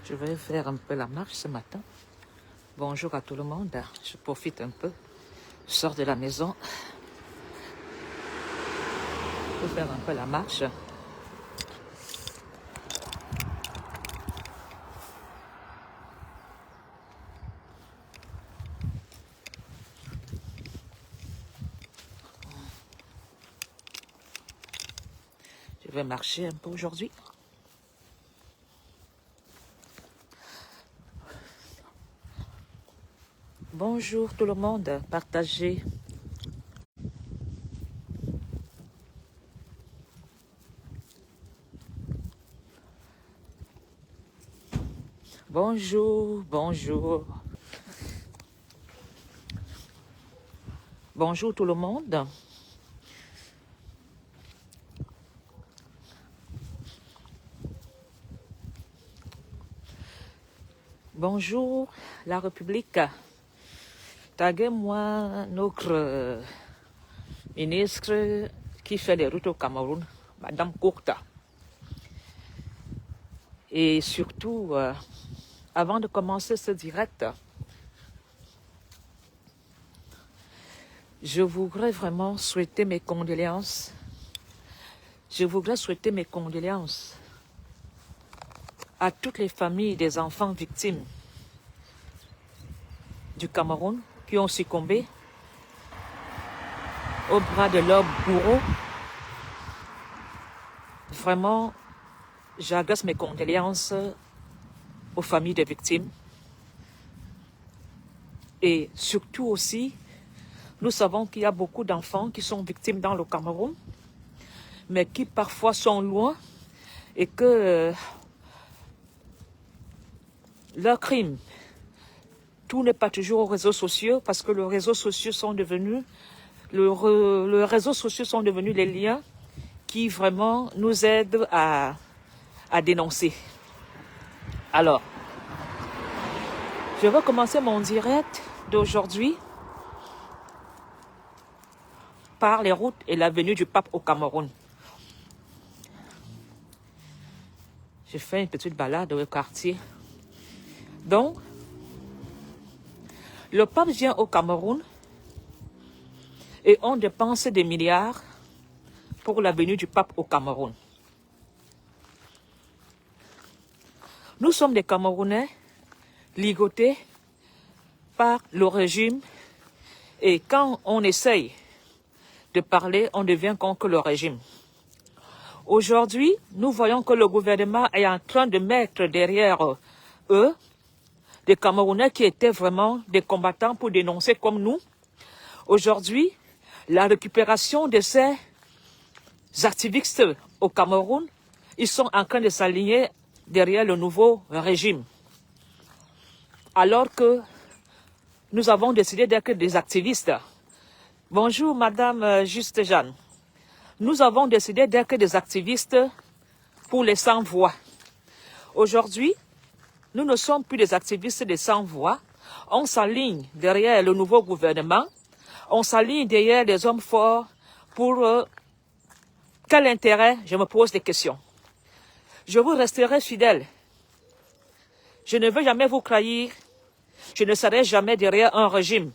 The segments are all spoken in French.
Je vais faire un peu la marche ce matin. Bonjour à tout le monde. Je profite un peu. Je sors de la maison pour faire un peu la marche. Je vais marcher un peu aujourd'hui. Bonjour tout le monde. Partagez. Bonjour, bonjour. Bonjour tout le monde. Bonjour la République. Taguez-moi notre ministre qui fait les routes au Cameroun, Madame Kourta. Et surtout, avant de commencer ce direct, je voudrais vraiment souhaiter mes condoléances. Je voudrais souhaiter mes condoléances à toutes les familles des enfants victimes du Cameroun qui ont succombé au bras de leurs bourreaux. Vraiment, j'adresse mes condoléances aux familles des victimes. Et surtout aussi, nous savons qu'il y a beaucoup d'enfants qui sont victimes dans le Cameroun, mais qui parfois sont loin et que leurs crimes, tout n'est pas toujours aux réseaux sociaux parce que les réseaux sociaux sont devenus, les réseaux sociaux sont devenus les liens qui vraiment nous aident à dénoncer. Alors, je vais commencer mon direct d'aujourd'hui par les routes et la venue du pape au Cameroun. J'ai fait une petite balade au quartier. Donc, le pape vient au Cameroun et on dépense des milliards pour la venue du pape au Cameroun. Nous sommes des Camerounais ligotés par le régime et quand on essaye de parler, on devient contre le régime. Aujourd'hui, nous voyons que le gouvernement est en train de mettre derrière eux des Camerounais qui étaient vraiment des combattants pour dénoncer comme nous. Aujourd'hui, la récupération de ces activistes au Cameroun, ils sont en train de s'aligner derrière le nouveau régime. Alors que nous avons décidé d'être des activistes. Bonjour Madame Juste Jeanne. Nous avons décidé d'être des activistes pour les sans-voix. Aujourd'hui, nous ne sommes plus des activistes des sans-voix. On s'aligne derrière le nouveau gouvernement. On s'aligne derrière des hommes forts pour quel intérêt? Je me pose des questions. Je vous resterai fidèle. Je ne veux jamais vous trahir. Je ne serai jamais derrière un régime.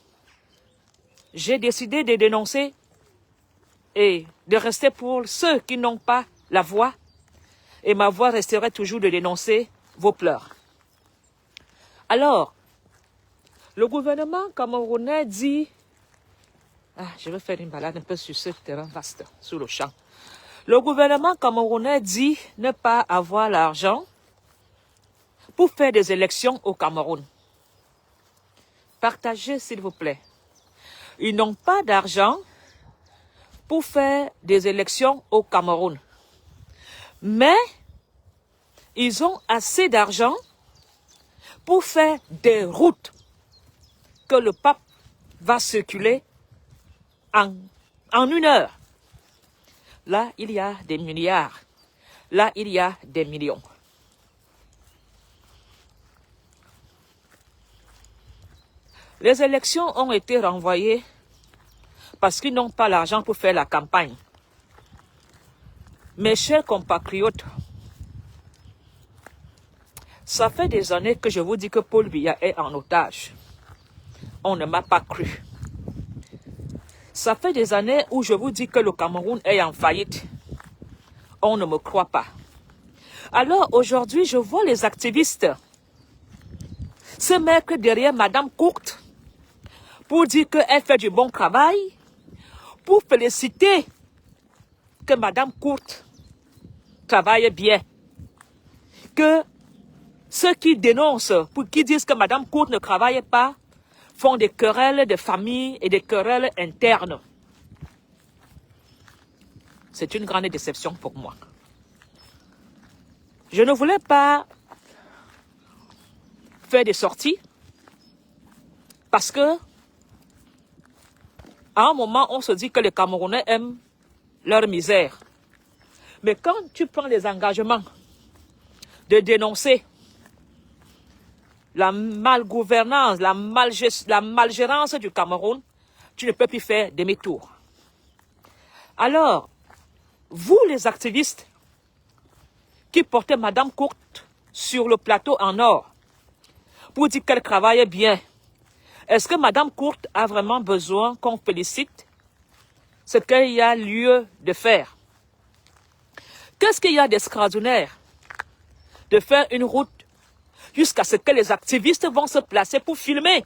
J'ai décidé de dénoncer et de rester pour ceux qui n'ont pas la voix. Et ma voix resterait toujours de dénoncer vos pleurs. Alors, le gouvernement camerounais dit... je vais faire une balade un peu sur ce terrain vaste, sur le champ. Le gouvernement camerounais dit ne pas avoir l'argent pour faire des élections au Cameroun. Partagez, s'il vous plaît. Ils n'ont pas d'argent pour faire des élections au Cameroun. Mais ils ont assez d'argent pour faire des routes que le pape va circuler en 1 heure. Là, il y a des milliards. Là, il y a des millions. Les élections ont été renvoyées parce qu'ils n'ont pas l'argent pour faire la campagne. Mes chers compatriotes, Ça fait des années que je vous dis que Paul Biya est en otage. On ne m'a pas cru. Ça fait des années où je vous dis que le Cameroun est en faillite. On ne me croit pas. Alors aujourd'hui, je vois les activistes se mettre derrière Madame Courte pour dire qu'elle fait du bon travail, pour féliciter que Madame Courte travaille bien. Que ceux qui dénoncent, qui disent que Madame Courte ne travaille pas, font des querelles de famille et des querelles internes. C'est une grande déception pour moi. Je ne voulais pas faire des sorties parce que à un moment, on se dit que les Camerounais aiment leur misère. Mais quand tu prends les engagements de dénoncer la malgouvernance, la malgérance du Cameroun, tu ne peux plus faire demi-tour. Alors, vous les activistes qui portaient Madame Courte sur le plateau en or pour dire qu'elle travaille bien, est-ce que Madame Courte a vraiment besoin qu'on félicite ce qu'il y a lieu de faire? Qu'est-ce qu'il y a d'extraordinaire de faire une route jusqu'à ce que les activistes vont se placer pour filmer,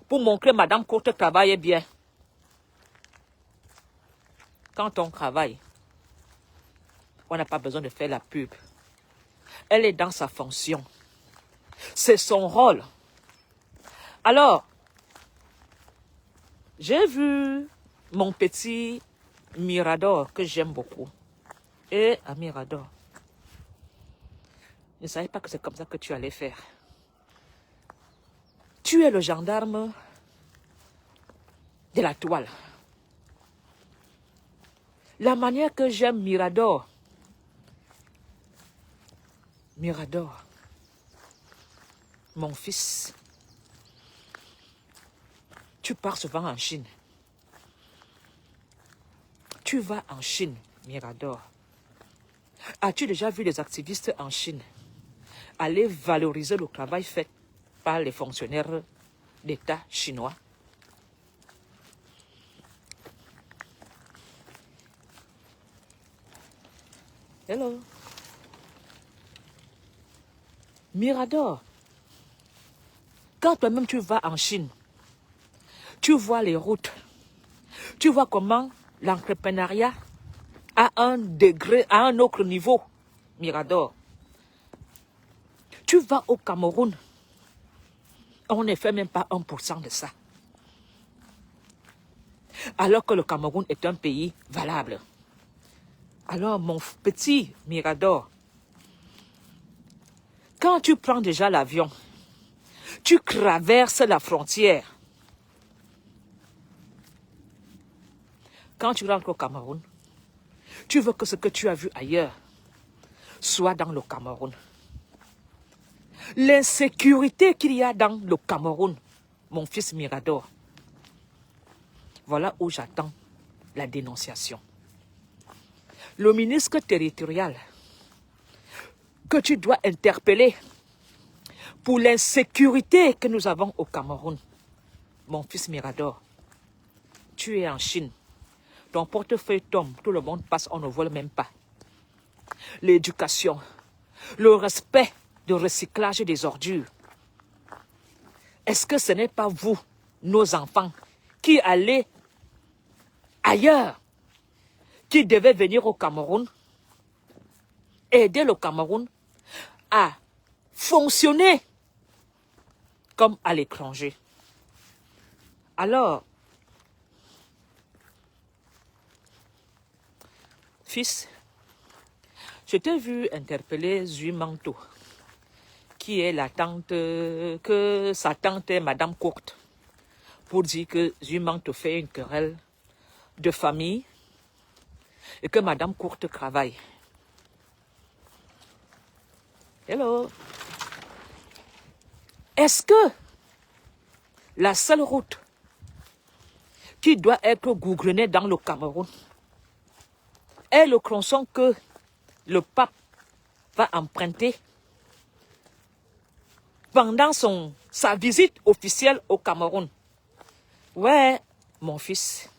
pour montrer que Madame Courte travaille bien? Quand on travaille, on n'a pas besoin de faire la pub. Elle est dans sa fonction. C'est son rôle. Alors, j'ai vu mon petit Mirador que j'aime beaucoup. Et à Mirador, je ne savais pas que c'est comme ça que tu allais faire. Tu es le gendarme de la toile. La manière que j'aime Mirador, mon fils, tu pars souvent en Chine. Tu vas en Chine, Mirador. As-tu déjà vu les activistes en Chine aller valoriser le travail fait par les fonctionnaires d'État chinois? Hello. Mirador, quand toi-même tu vas en Chine, tu vois les routes, tu vois comment l'entrepreneuriat a un degré, à un autre niveau, Mirador. Tu vas au Cameroun, on ne fait même pas 1% de ça. Alors que le Cameroun est un pays valable. Alors mon petit Mirador, quand tu prends déjà l'avion, tu traverses la frontière. Quand tu rentres au Cameroun, tu veux que ce que tu as vu ailleurs soit dans le Cameroun. L'insécurité qu'il y a dans le Cameroun, mon fils Mirador, voilà où j'attends la dénonciation. Le ministre territorial que tu dois interpeller pour l'insécurité que nous avons au Cameroun, mon fils Mirador, tu es en Chine. Ton portefeuille tombe, tout le monde passe, on ne vole même pas. L'éducation, le respect du recyclage des ordures. Est-ce que ce n'est pas vous, nos enfants, qui allez ailleurs, qui devaient venir au Cameroun, aider le Cameroun à fonctionner comme à l'étranger? Alors, fils, je t'ai vu interpeller Zui Manto, qui est la tante, que sa tante est Madame Courte, pour dire que Zui Manto fait une querelle de famille et que Madame Courte travaille. Hello. Est-ce que la seule route qui doit être goudronnée dans le Cameroun est le tronçon que le pape va emprunter pendant sa visite officielle au Cameroun. Ouais, mon fils,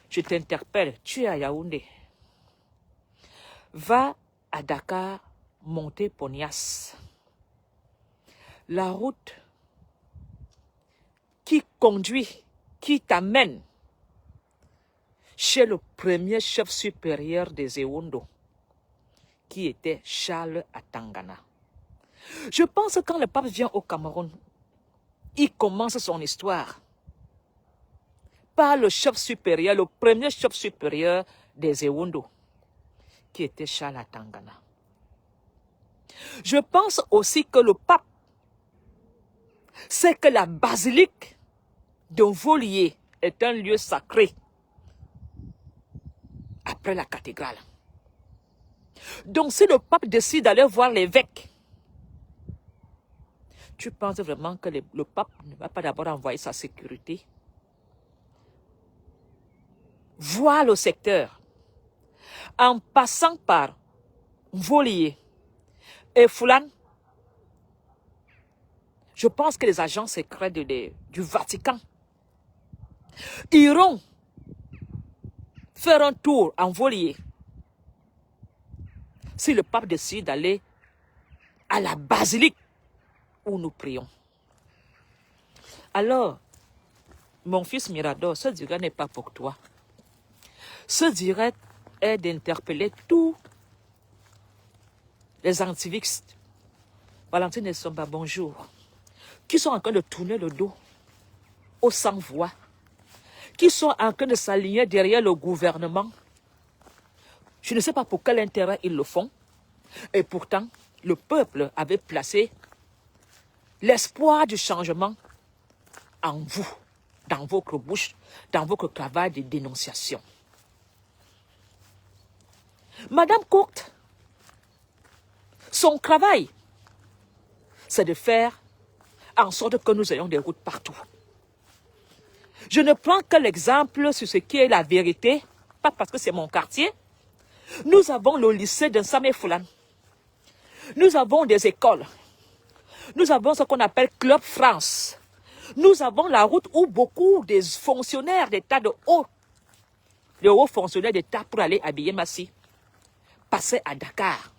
je t'interpelle, tu es à Yaoundé. Va à Dakar, monter Ponias. La route qui conduit, qui t'amène chez le premier chef supérieur des Ewondo, qui était Charles Atangana. Je pense que quand le pape vient au Cameroun, il commence son histoire par le chef supérieur, le premier chef supérieur des Ewondo, qui était Charles Atangana. Je pense aussi que le pape sait que la basilique de Volier est un lieu sacré après la cathédrale. Donc si le pape décide d'aller voir l'évêque, tu penses vraiment que le pape ne va pas d'abord envoyer sa sécurité, voir le secteur, en passant par Volier et Foulan? Je pense que les agents secrets du Vatican iront faire un tour en Volier si le pape décide d'aller à la basilique où nous prions. Alors, mon fils Mirador, ce direct n'est pas pour toi. Ce direct est d'interpeller tous les activistes. Valentine et Somba, bonjour. Qui sont en train de tourner le dos aux sans-voix, qui sont en train de s'aligner derrière le gouvernement. Je ne sais pas pour quel intérêt ils le font. Et pourtant, le peuple avait placé l'espoir du changement en vous, dans votre bouche, dans votre travail de dénonciation. Madame Courte, son travail, c'est de faire en sorte que nous ayons des routes partout. Je ne prends que l'exemple sur ce qui est la vérité, pas parce que c'est mon quartier. Nous avons le lycée de Samé Foulan. Nous avons des écoles. Nous avons ce qu'on appelle Club France. Nous avons la route où beaucoup des fonctionnaires d'État de hauts fonctionnaires d'État pour aller à Biyémassi passaient à Dakar.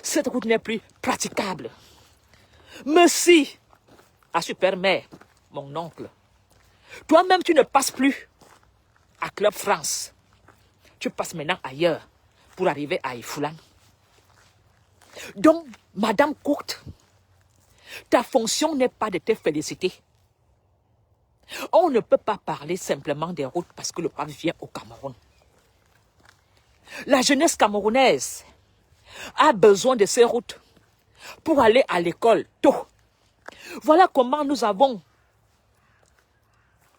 Cette route n'est plus praticable. Merci à Supermère, mon oncle. Toi-même, tu ne passes plus à Club France. Tu passes maintenant ailleurs pour arriver à Ifoulan. Donc, Madame Courte, ta fonction n'est pas de te féliciter. On ne peut pas parler simplement des routes parce que le pape vient au Cameroun. La jeunesse camerounaise a besoin de ces routes pour aller à l'école tôt. Voilà comment nous avons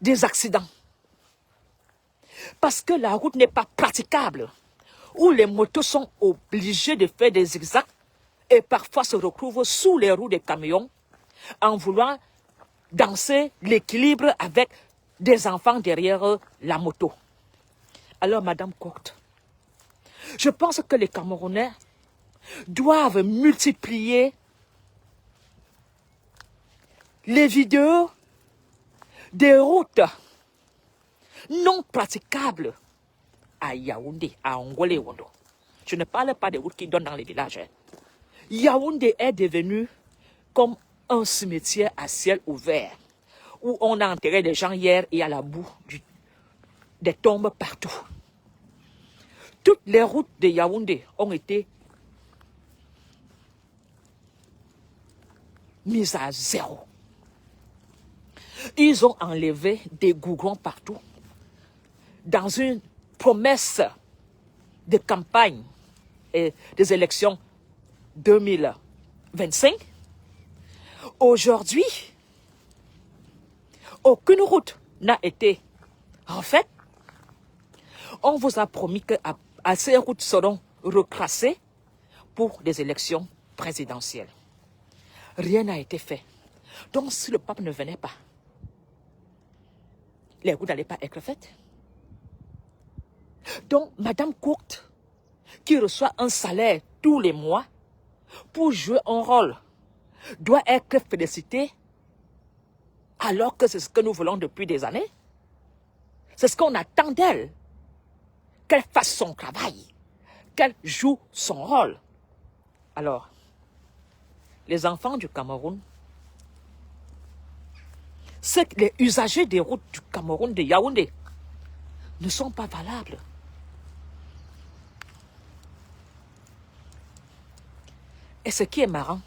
des accidents. Parce que la route n'est pas praticable, où les motos sont obligées de faire des zigzags et parfois se retrouvent sous les roues des camions en voulant danser l'équilibre avec des enfants derrière la moto. Alors, Madame Courte, je pense que les Camerounais doivent multiplier les vidéos des routes non praticables à Yaoundé, à Angolé-Wondo. Je ne parle pas des routes qui donnent dans les villages. Yaoundé est devenu comme un cimetière à ciel ouvert, où on a enterré des gens hier et il y a la boue, des tombes partout. Toutes les routes de Yaoundé ont été mises à zéro. Ils ont enlevé des goudrons partout. Dans une promesse de campagne et des élections 2025, aujourd'hui, aucune route n'a été refaite. On vous a promis que ces routes seront reclassées pour des élections présidentielles. Rien n'a été fait. Donc, si le pape ne venait pas, les routes n'allaient pas être faites. Donc, Madame Courte, qui reçoit un salaire tous les mois pour jouer un rôle doit être félicitée alors que c'est ce que nous voulons depuis des années. C'est ce qu'on attend d'elle. Qu'elle fasse son travail, qu'elle joue son rôle. Alors, les enfants du Cameroun, les usagers des routes du Cameroun, de Yaoundé, ne sont pas valables. Et ce qui est marrant,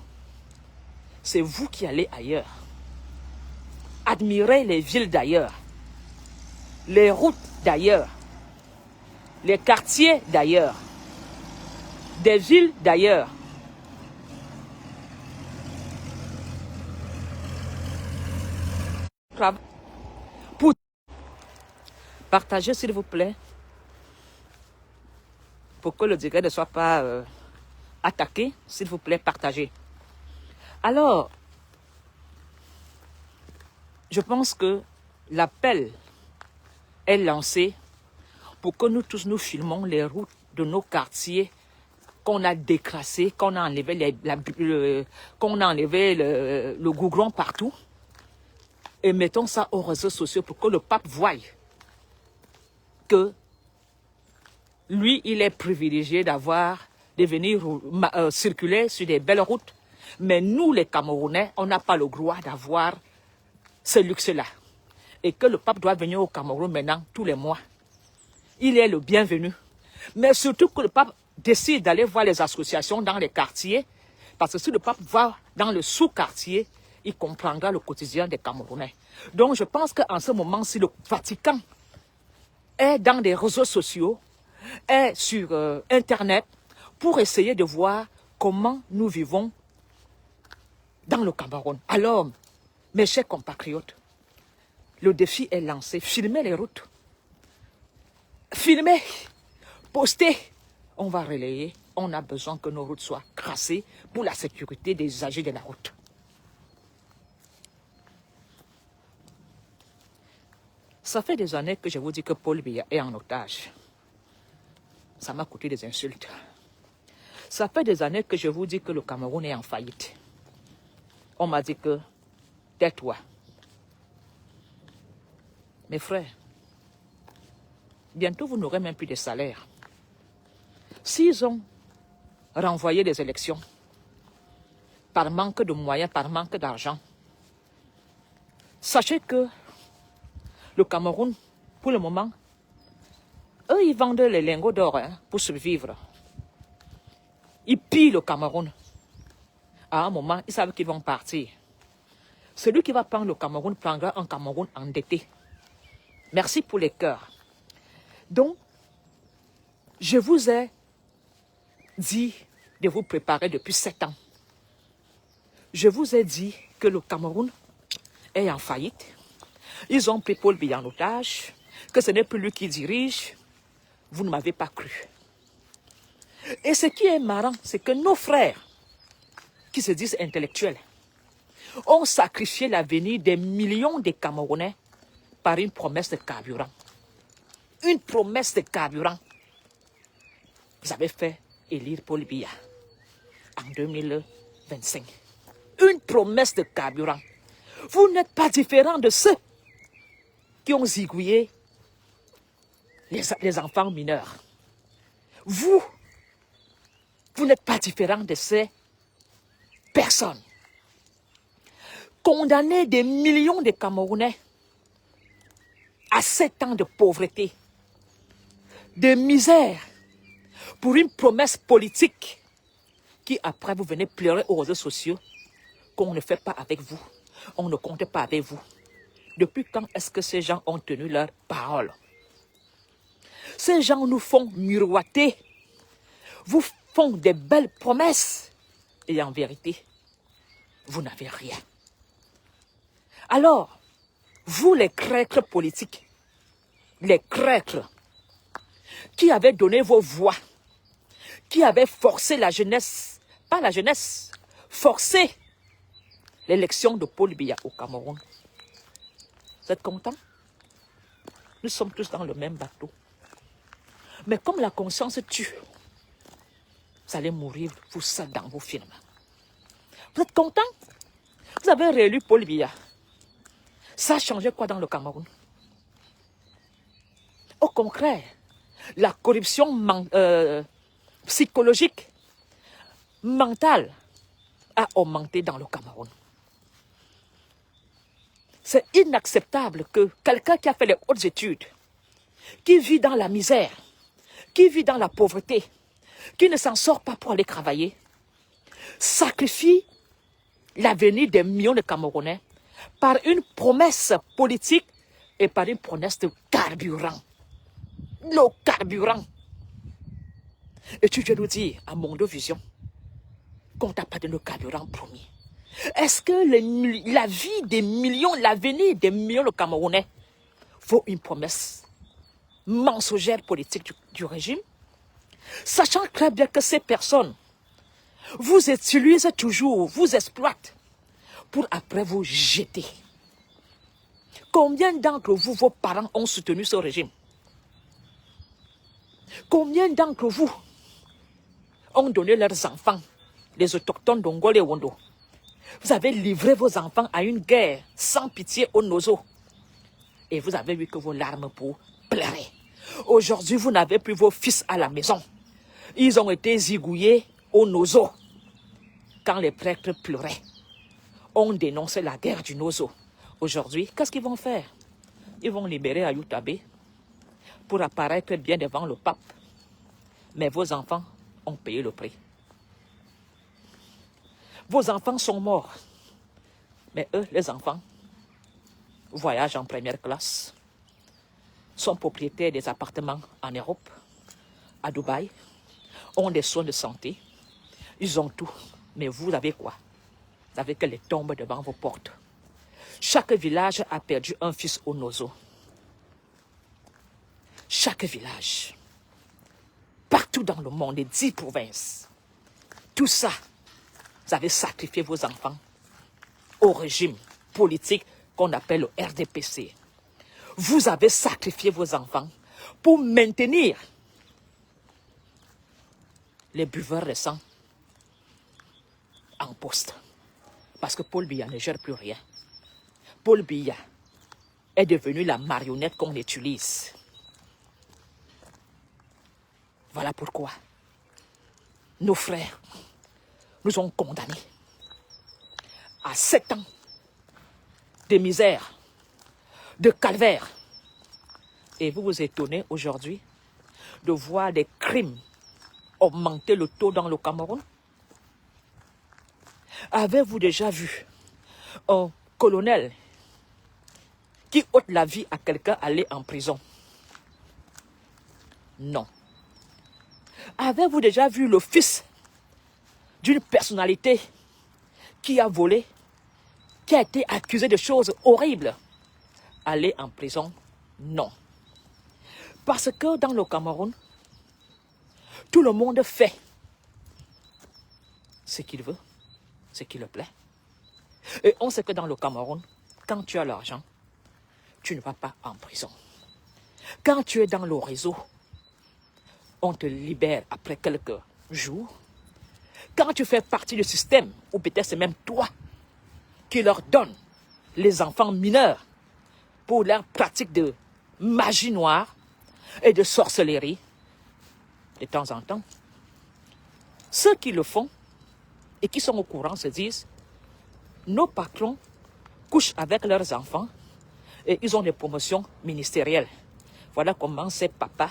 c'est vous qui allez ailleurs. Admirez les villes d'ailleurs, les routes d'ailleurs, les quartiers d'ailleurs, des villes d'ailleurs. Pour partager, s'il vous plaît, pour que le direct ne soit pas attaqué, s'il vous plaît, partagez. Alors, je pense que l'appel est lancé pour que nous tous nous filmons les routes de nos quartiers qu'on a décrassés, qu'on a enlevé, le goudron partout, et mettons ça aux réseaux sociaux pour que le pape voie que lui, il est privilégié de venir circuler sur des belles routes, mais nous, les Camerounais, on n'a pas le droit d'avoir ce luxe-là. Et que le pape doit venir au Cameroun maintenant, tous les mois. Il est le bienvenu. Mais surtout que le pape décide d'aller voir les associations dans les quartiers, parce que si le pape va dans le sous-quartier, il comprendra le quotidien des Camerounais. Donc je pense qu'en ce moment, si le Vatican est dans des réseaux sociaux, est sur Internet, pour essayer de voir comment nous vivons dans le Cameroun. Alors, mes chers compatriotes, le défi est lancé. Filmez les routes. Filmez, postez. On va relayer. On a besoin que nos routes soient crassées pour la sécurité des usagers de la route. Ça fait des années que je vous dis que Paul Biya est en otage. Ça m'a coûté des insultes. Ça fait des années que je vous dis que le Cameroun est en faillite. On m'a dit que, tais-toi. Mes frères, bientôt vous n'aurez même plus de salaire. S'ils ont renvoyé les élections par manque de moyens, par manque d'argent, sachez que le Cameroun, pour le moment, eux, ils vendent les lingots d'or pour survivre. Ils pillent le Cameroun. À un moment, ils savent qu'ils vont partir. Celui qui va prendre le Cameroun prendra un Cameroun endetté. Merci pour les cœurs. Donc, je vous ai dit de vous préparer depuis 7 ans. Je vous ai dit que le Cameroun est en faillite. Ils ont pris Paul Biya en otage, que ce n'est plus lui qui dirige. Vous ne m'avez pas cru. Et ce qui est marrant, c'est que nos frères, qui se disent intellectuels, ont sacrifié l'avenir des millions de Camerounais par une promesse de carburant. Une promesse de carburant. Vous avez fait élire Paul Biya en 2025. Une promesse de carburant. Vous n'êtes pas différent de ceux qui ont zigouillé les enfants mineurs. Vous n'êtes pas différent de ces personnes. Condamner des millions de Camerounais à 7 ans de pauvreté, de misère, pour une promesse politique qui après vous venez pleurer aux réseaux sociaux qu'on ne fait pas avec vous, on ne compte pas avec vous. Depuis quand est-ce que ces gens ont tenu leur parole? Ces gens nous font miroiter, vous font des belles promesses et en vérité, vous n'avez rien. Alors, vous les crêtres politiques, les crêtres qui avaient donné vos voix, qui avaient forcé la jeunesse, pas la jeunesse, forcé l'élection de Paul Biya au Cameroun. Vous êtes contents? Nous sommes tous dans le même bateau. Mais comme la conscience tue, vous allez mourir, vous seul dans vos films. Vous êtes content? Vous avez réélu Paul Biya. Ça a changé quoi dans le Cameroun? Au contraire, la corruption psychologique, mentale, a augmenté dans le Cameroun. C'est inacceptable que quelqu'un qui a fait les hautes études, qui vit dans la misère, qui vit dans la pauvreté, qui ne s'en sort pas pour aller travailler, sacrifie l'avenir des millions de Camerounais par une promesse politique et par une promesse de carburant. Le carburant. Et tu veux nous dire, à Mondo Vision, qu'on t'a pas donné le carburant promis. Est-ce que la vie des millions, l'avenir des millions de Camerounais vaut une promesse mensongère politique du régime? Sachant très bien que ces personnes vous utilisent toujours, vous exploitent pour après vous jeter. Combien d'entre vous, vos parents, ont soutenu ce régime? Combien d'entre vous ont donné leurs enfants, les autochtones d'Ongol et Wondo? Vous avez livré vos enfants à une guerre sans pitié au Nozo. Et vous avez vu que vos larmes pour pleurer. Aujourd'hui, vous n'avez plus vos fils à la maison. Ils ont été zigouillés au Nozo. Quand les prêtres pleuraient, on dénonçait la guerre du Nozo. Aujourd'hui, qu'est-ce qu'ils vont faire? Ils vont libérer Ayoutabé pour apparaître bien devant le pape. Mais vos enfants ont payé le prix. Vos enfants sont morts. Mais eux, les enfants, voyagent en première classe, sont propriétaires des appartements en Europe, à Dubaï, ont des soins de santé, ils ont tout. Mais vous avez quoi? Vous avez que les tombes devant vos portes. Chaque village a perdu un fils au Nozo. Chaque village, partout dans le monde, les 10 provinces, tout ça, vous avez sacrifié vos enfants au régime politique qu'on appelle le RDPC. Vous avez sacrifié vos enfants pour maintenir les buveurs de sang en poste. Parce que Paul Biya ne gère plus rien. Paul Biya est devenu la marionnette qu'on utilise. Voilà pourquoi nos frères nous ont condamnés à 7 ans de misère, de calvaire. Et vous vous étonnez aujourd'hui de voir des crimes augmenter le taux dans le Cameroun? Avez-vous déjà vu un colonel qui ôte la vie à quelqu'un aller en prison? Non. Avez-vous déjà vu le fils d'une personnalité qui a volé, qui a été accusé de choses horribles, aller en prison? Non. Parce que dans le Cameroun, tout le monde fait ce qu'il veut, ce qui le plaît. Et on sait que dans le Cameroun, quand tu as l'argent, tu ne vas pas en prison. Quand tu es dans le réseau, on te libère après quelques jours. Quand tu fais partie du système, ou peut-être c'est même toi qui leur donne les enfants mineurs pour leur pratique de magie noire et de sorcellerie, de temps en temps, ceux qui le font et qui sont au courant se disent, nos patrons couchent avec leurs enfants et ils ont des promotions ministérielles. Voilà comment ces papas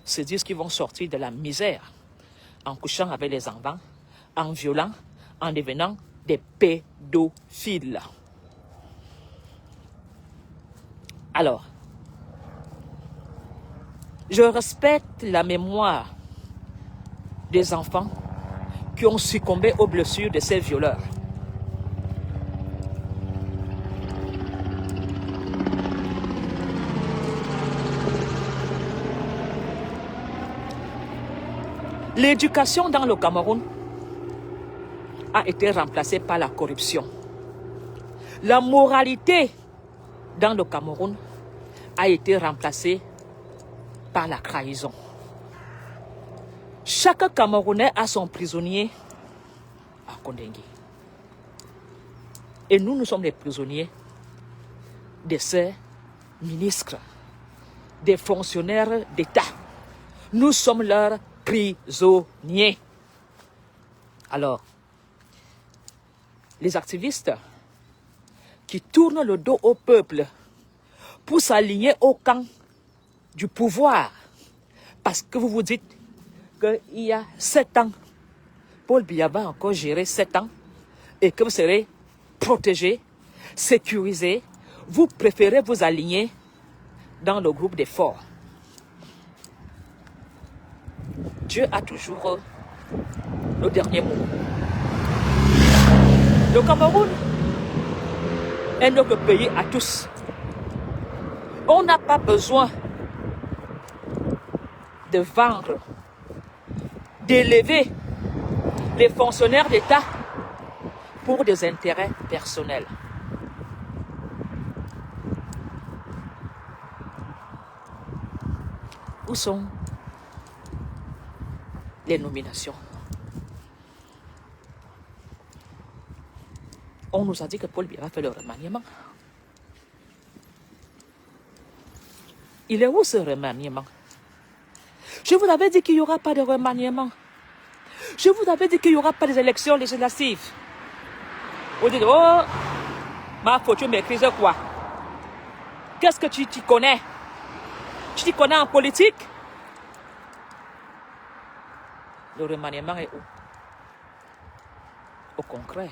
se disent qu'ils vont sortir de la misère en couchant avec les enfants, en violant, en devenant des pédophiles. Alors, je respecte la mémoire des enfants qui ont succombé aux blessures de ces violeurs. L'éducation dans le Cameroun a été remplacée par la corruption. La moralité dans le Cameroun a été remplacée par la trahison. Chaque Camerounais a son prisonnier à Kondengue. Et nous, nous sommes les prisonniers de ces ministres, des fonctionnaires d'État. Nous sommes leurs prisonniers. Alors, les activistes qui tournent le dos au peuple pour s'aligner au camp du pouvoir, parce que vous vous dites qu'il y a 7 ans, Paul Biya va encore gérer 7 ans, et que vous serez protégé, sécurisé, vous préférez vous aligner dans le groupe des forts. Dieu a toujours le dernier mot. Le Cameroun est notre pays à tous. On n'a pas besoin de vendre, d'élever les fonctionnaires d'État pour des intérêts personnels. Où sont les nominations? On nous a dit que Paul Biya va faire le remaniement. Il est où ce remaniement? Je vous avais dit qu'il n'y aura pas de remaniement. Je vous avais dit qu'il n'y aura pas des élections législatives. Vous dites, oh, ma faute, tu maîtrises quoi? Qu'est-ce que tu t'y connais? Tu t'y connais en politique? Le remaniement est où? Au contraire,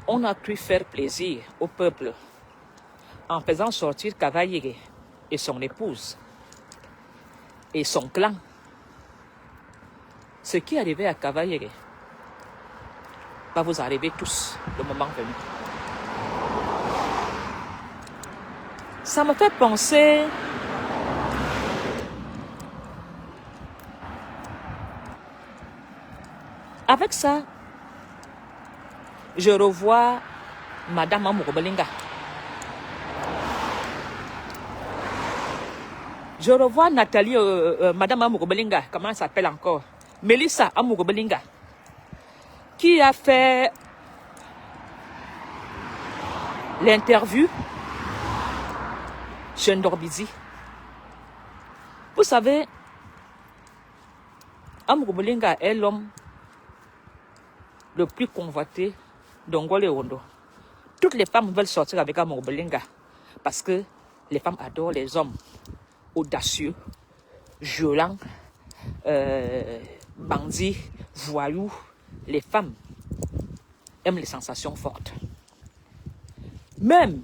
on a pu faire plaisir au peuple en faisant sortir Kavayere et son épouse et son clan. Ce qui est arrivé à Kavayere va vous arriver tous le moment venu. Ça me fait penser avec ça. Je revois Madame Amourou Belinga. Je revois Nathalie, Madame Amourou Belinga, comment elle s'appelle encore? Melissa Amourou Belinga, qui a fait l'interview chez Ndorbizi. Vous savez, Amourou Belinga est l'homme le plus convoité d'Ongole Ondo. Toutes les femmes veulent sortir avec Amourou Belinga parce que les femmes adorent les hommes audacieux, violents, bandits, voyous. Les femmes aiment les sensations fortes. Même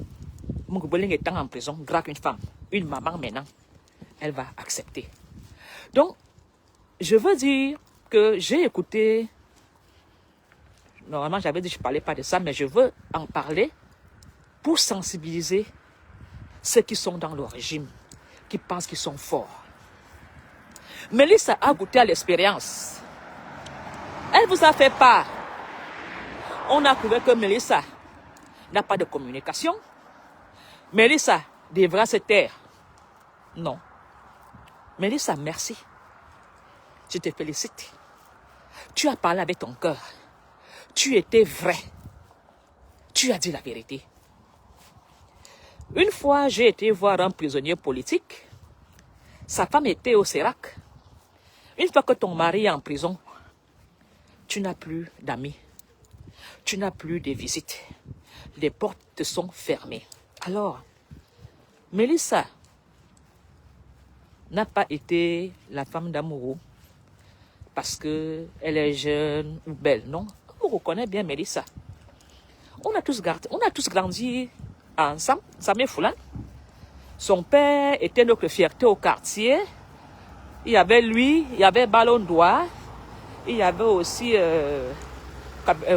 Amourou Belinga étant en prison, drague une femme, une maman maintenant, elle va accepter. Donc, je veux dire que j'ai écouté. Normalement, j'avais dit que je ne parlais pas de ça, mais je veux en parler pour sensibiliser ceux qui sont dans le régime, qui pensent qu'ils sont forts. Melissa a goûté à l'expérience. Elle vous a fait part. On a trouvé que Melissa n'a pas de communication. Melissa devra se taire. Non. Melissa, merci. Je te félicite. Tu as parlé avec ton cœur. Tu étais vrai. Tu as dit la vérité. Une fois, j'ai été voir un prisonnier politique. Sa femme était au Sérac. Une fois que ton mari est en prison, tu n'as plus d'amis. Tu n'as plus de visites. Les portes te sont fermées. Alors, Melissa n'a pas été la femme d'Amourou parce qu'elle est jeune ou belle, non? On reconnaît bien Melissa. On a tous grandi ensemble, Samé Foulan. Son père était notre fierté au quartier. Il y avait lui, il y avait Ballon d'Oie, il y avait aussi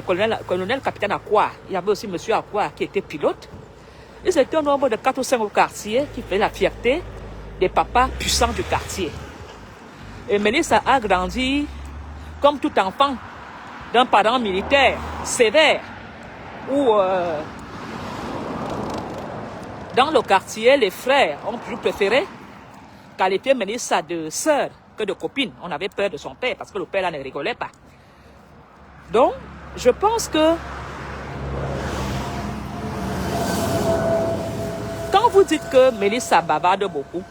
colonel capitaine Akwa, il y avait aussi monsieur Akwa qui était pilote. Ils étaient un nombre de 4 ou 5 au quartier qui faisaient la fierté des papas puissants du quartier. Et Melissa a grandi comme tout enfant d'un parent militaire sévère où dans le quartier, les frères ont toujours préféré qualifier Melissa de sœur que de copine. On avait peur de son père parce que le père là ne rigolait pas. Donc, je pense que vous dites que Mélissa bavarde beaucoup,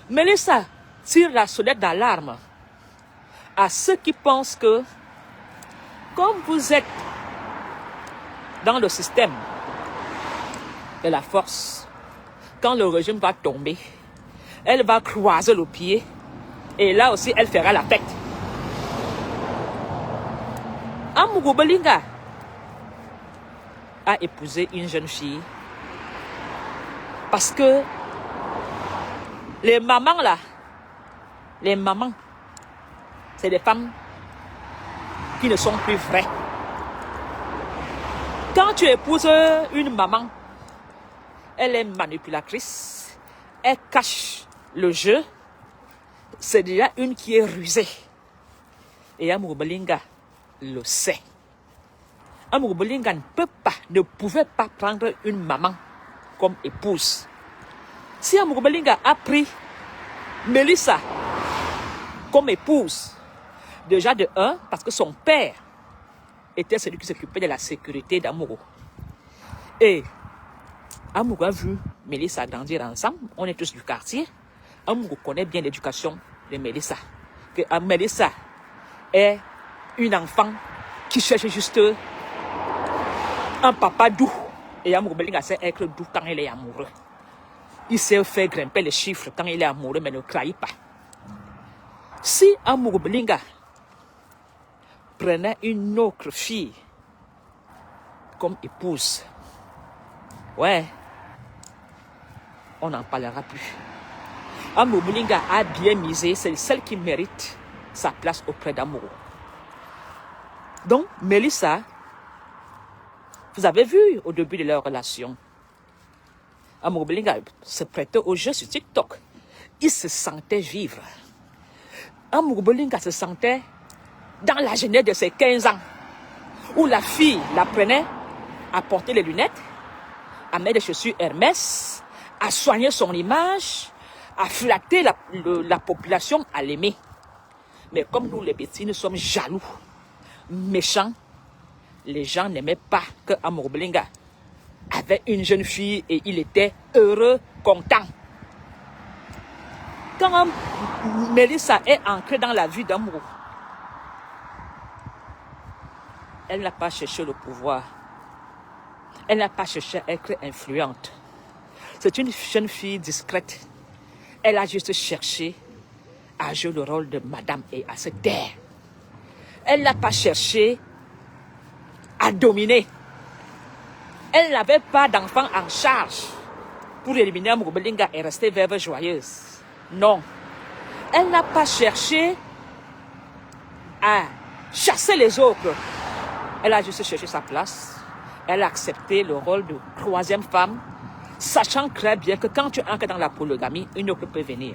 Mélissa tire la sonnette d'alarme à ceux qui pensent que, comme vous êtes dans le système de la force, quand le régime va tomber, elle va croiser le pied et là aussi elle fera la fête. Amourou Belinga a épousé une jeune fille parce que les mamans là, les mamans, c'est des femmes qui ne sont plus vraies. Quand tu épouses une maman, elle est manipulatrice, elle cache le jeu, c'est déjà une qui est rusée. Et Amourou Belinga le sait. Amourou Belinga ne pouvait pas prendre une maman comme épouse. Si Amourou Belinga a pris Mélissa comme épouse, déjà de un, parce que son père était celui qui s'occupait de la sécurité d'Amourou. Et Amourou a vu Mélissa grandir ensemble, on est tous du quartier. Amourou connaît bien l'éducation de Mélissa. Que Mélissa est une enfant qui cherche juste un papa doux. Et Amourou Belinga sait être doux quand il est amoureux. Il sait faire grimper les chiffres quand il est amoureux, mais ne trahit pas. Si Amourou Belinga prenait une autre fille comme épouse, ouais, on n'en parlera plus. Amourou Belinga a bien misé, c'est celle qui mérite sa place auprès d'Amourou. Donc, Mélissa, vous avez vu au début de leur relation, Amourou Belinga se prêtait au jeu sur TikTok. Il se sentait vivre. Amourou Belinga se sentait dans la jeunesse de ses 15 ans, où la fille la prenait à porter les lunettes, à mettre des chaussures Hermès, à soigner son image, à flatter la population, à l'aimer. Mais comme nous les petits, nous sommes jaloux, méchants, les gens n'aimaient pas que Amourou Belinga avait une jeune fille et il était heureux, content. Quand Mélissa est entrée dans la vie d'Amourou, elle n'a pas cherché le pouvoir. Elle n'a pas cherché à être influente. C'est une jeune fille discrète. Elle a juste cherché à jouer le rôle de madame et à se taire. Elle n'a pas cherché à dominer. Elle n'avait pas d'enfant en charge pour éliminer Amourou Belinga et rester veuve joyeuse. Non. Elle n'a pas cherché à chasser les autres. Elle a juste cherché sa place. Elle a accepté le rôle de troisième femme, sachant très bien que quand tu entres dans la polygamie, une autre peut venir.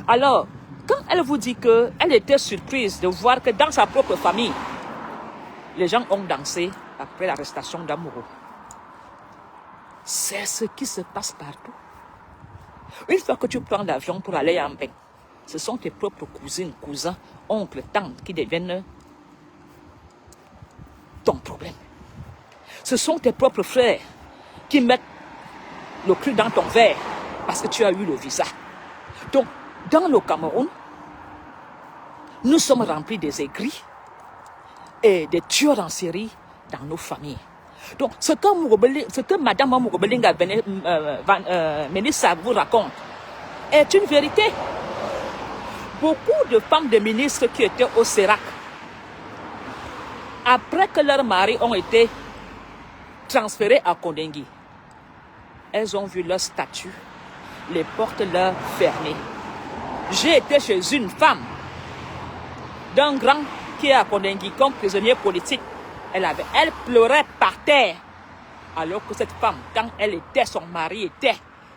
Alors, quand elle vous dit qu'elle était surprise de voir que dans sa propre famille, les gens ont dansé après l'arrestation d'Amourou, c'est ce qui se passe partout. Une fois que tu prends l'avion pour aller en bain, ce sont tes propres cousines, cousins, oncles, tantes qui deviennent ton problème. Ce sont tes propres frères qui mettent le cul dans ton verre parce que tu as eu le visa. Donc, dans le Cameroun, nous sommes remplis des aigris et des tueurs en série dans nos familles. Donc, ce que Madame Amourou Belinga Mélissa vous raconte est une vérité. Beaucoup de femmes de ministres qui étaient au CERAC, après que leurs maris ont été transférés à Kondengui, elles ont vu leur statut, les portes leur fermées. J'ai été chez une femme d'un grand qui est à Kondengui comme prisonnier politique. Elle pleurait par terre. Alors que cette femme, quand son mari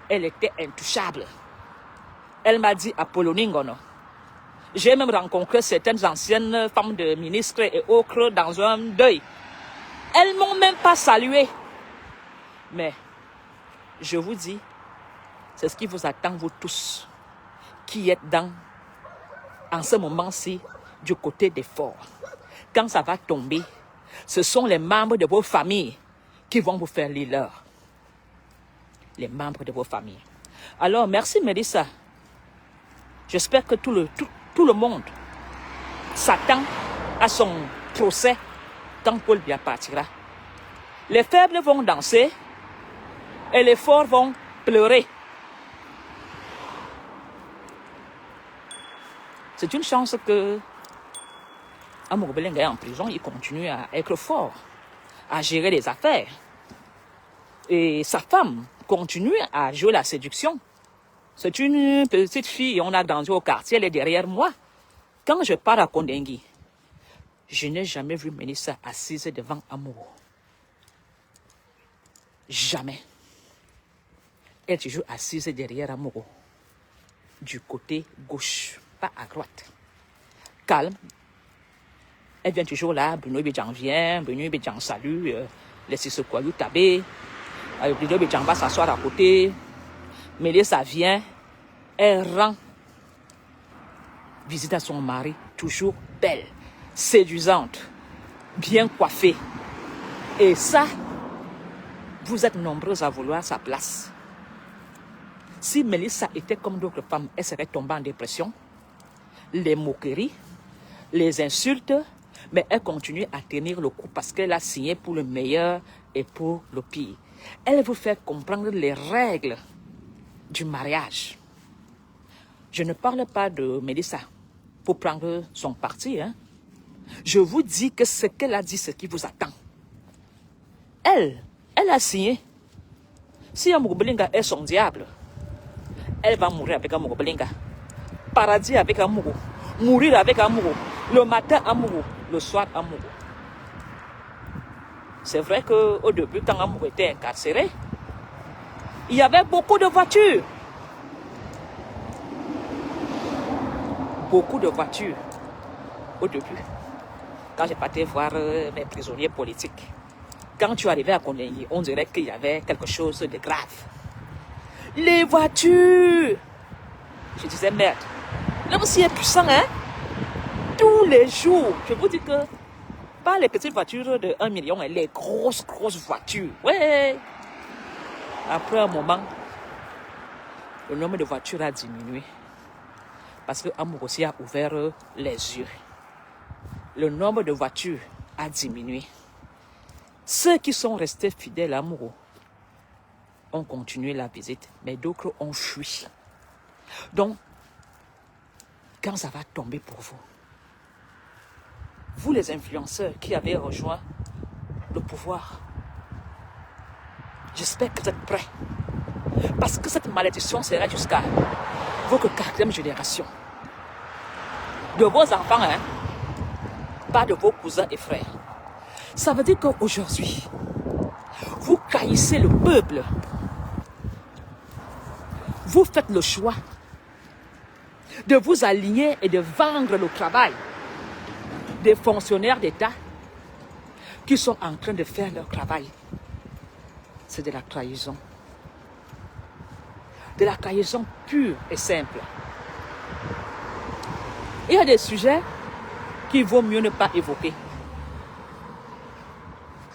elle était intouchable. Elle m'a dit Apolloningono. J'ai même rencontré certaines anciennes femmes de ministres et autres dans un deuil. Elles ne m'ont même pas salué. Mais, je vous dis, c'est ce qui vous attend, vous tous, qui êtes en ce moment-ci, du côté des forts. Quand ça va tomber, ce sont les membres de vos familles qui vont vous faire l'heure. les membres de vos familles. Alors, merci Mélissa. J'espère que tout le monde s'attend à son procès quand Paul Biya partira. Les faibles vont danser et les forts vont pleurer. C'est une chance que Amogo Belenga est en prison, il continue à être fort, à gérer les affaires. Et sa femme continue à jouer la séduction. C'est une petite fille, on a grandi au quartier, elle est derrière moi. Quand je pars à Kondengui, je n'ai jamais vu Mélissa assise devant Amogo. Jamais. Elle est toujours assise derrière Amogo, du côté gauche, pas à droite. Calme. Elle vient toujours là, Bruno Bidjan vient, Bruno Bidjan salue, les Sissokoyou Tabé, Bruno Bidjan va s'asseoir à côté, Mélissa vient, elle rend visite à son mari, toujours belle, séduisante, bien coiffée. Et ça, vous êtes nombreux à vouloir sa place. Si Mélissa était comme d'autres femmes, elle serait tombée en dépression, les moqueries, les insultes, mais elle continue à tenir le coup parce qu'elle a signé pour le meilleur et pour le pire. Elle vous fait comprendre les règles du mariage. Je ne parle pas de Mélissa pour prendre son parti. Je vous dis que ce qu'elle a dit, ce qui vous attend. Elle a signé. Si Amogo Belenga est son diable, elle va mourir avec Amogo Belenga. Paradis avec Amogo. Mourir avec Amogo. Le matin Amogo, le soir Amogo. C'est vrai qu'au début, quand Amogo était incarcéré, il y avait beaucoup de voitures. Beaucoup de voitures au début. Quand j'ai parti voir mes prisonniers politiques, quand tu arrivais à Kondengui, on dirait qu'il y avait quelque chose de grave. Les voitures! Je disais, merde, l'homme aussi est puissant, hein? Tous les jours, je vous dis que, pas les petites voitures de 1 million, les grosses voitures. Ouais! Après un moment, le nombre de voitures a diminué. Parce que Amogo aussi a ouvert les yeux. Le nombre de voitures a diminué. Ceux qui sont restés fidèles à Amogo ont continué la visite, mais d'autres ont fui. Donc, quand ça va tomber pour vous, vous les influenceurs qui avez rejoint le pouvoir, j'espère que vous êtes prêts. Parce que cette malédiction sera jusqu'à votre 4e génération. De vos enfants, pas de vos cousins et frères. Ça veut dire qu'aujourd'hui, vous trahissez le peuple. Vous faites le choix de vous aligner et de vendre le travail des fonctionnaires d'État qui sont en train de faire leur travail. C'est de la trahison. De la trahison pure et simple. Il y a des sujets qu'il vaut mieux ne pas évoquer.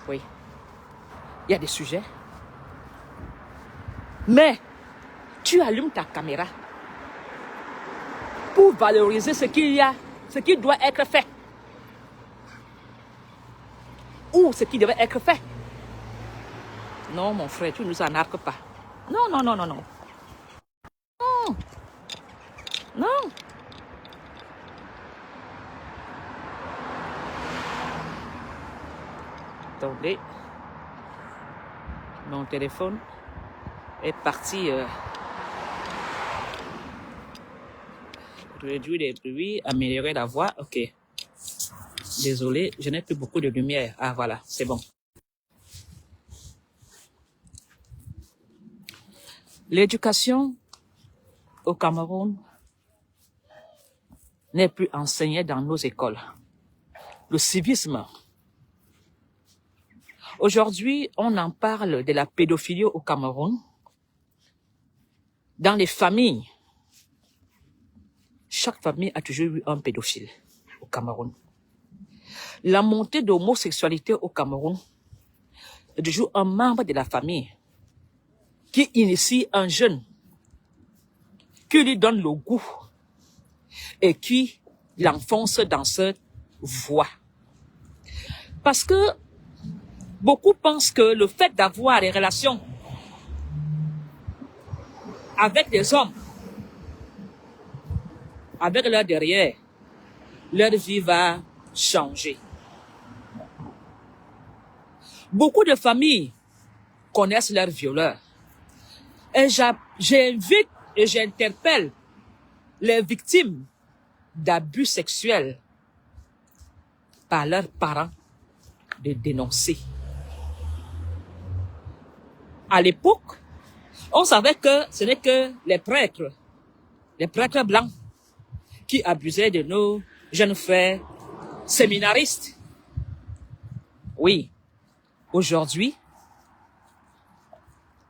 Oui. Il y a des sujets. Mais tu allumes ta caméra pour valoriser ce qu'il y a, ce qui doit être fait. Ou ce qui devait être fait. Non, mon frère, tu ne nous en arques pas. Non. Non. Non. Attendez. Mon téléphone est parti. Réduire les bruits, améliorer la voix. Ok. Désolé, je n'ai plus beaucoup de lumière. Ah, voilà, c'est bon. L'éducation au Cameroun n'est plus enseignée dans nos écoles. Le civisme. Aujourd'hui, on en parle de la pédophilie au Cameroun. Dans les familles, chaque famille a toujours eu un pédophile au Cameroun. La montée de l'homosexualité au Cameroun est toujours un membre de la famille qui initie un jeune, qui lui donne le goût et qui l'enfonce dans cette voie. Parce que beaucoup pensent que le fait d'avoir des relations avec des hommes, avec leur derrière, leur vie va changer. Beaucoup de familles connaissent leurs violeurs. Et j'invite et j'interpelle les victimes d'abus sexuels par leurs parents de dénoncer. À l'époque, on savait que ce n'est que les prêtres blancs, qui abusaient de nos jeunes frères séminaristes. Oui, aujourd'hui,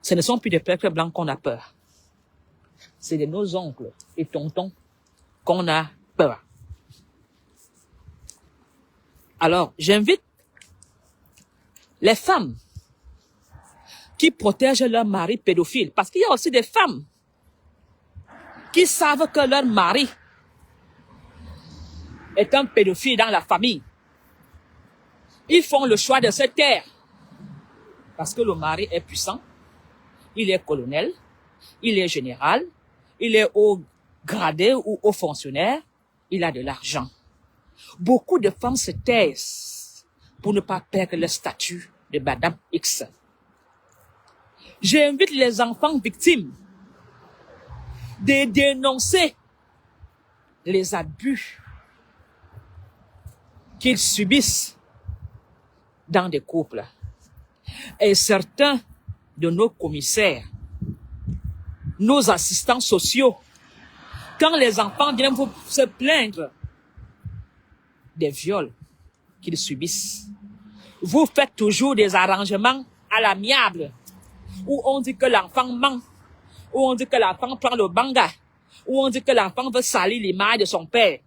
ce ne sont plus des prêtres blancs qu'on a peur. C'est de nos oncles et tontons qu'on a peur. Alors, j'invite les femmes qui protègent leur mari pédophile, parce qu'il y a aussi des femmes qui savent que leur mari est un pédophile dans la famille. Ils font le choix de se taire parce que le mari est puissant, il est colonel, il est général, il est haut gradé ou haut fonctionnaire, il a de l'argent. Beaucoup de femmes se taisent pour ne pas perdre le statut de Madame X. J'invite les enfants victimes de dénoncer les abus qu'ils subissent dans des couples. Et certains de nos commissaires, nos assistants sociaux, quand les enfants viennent vous se plaindre des viols qu'ils subissent, vous faites toujours des arrangements à l'amiable, où on dit que l'enfant ment, où on dit que l'enfant prend le banga, où on dit que l'enfant veut salir l'image de son père.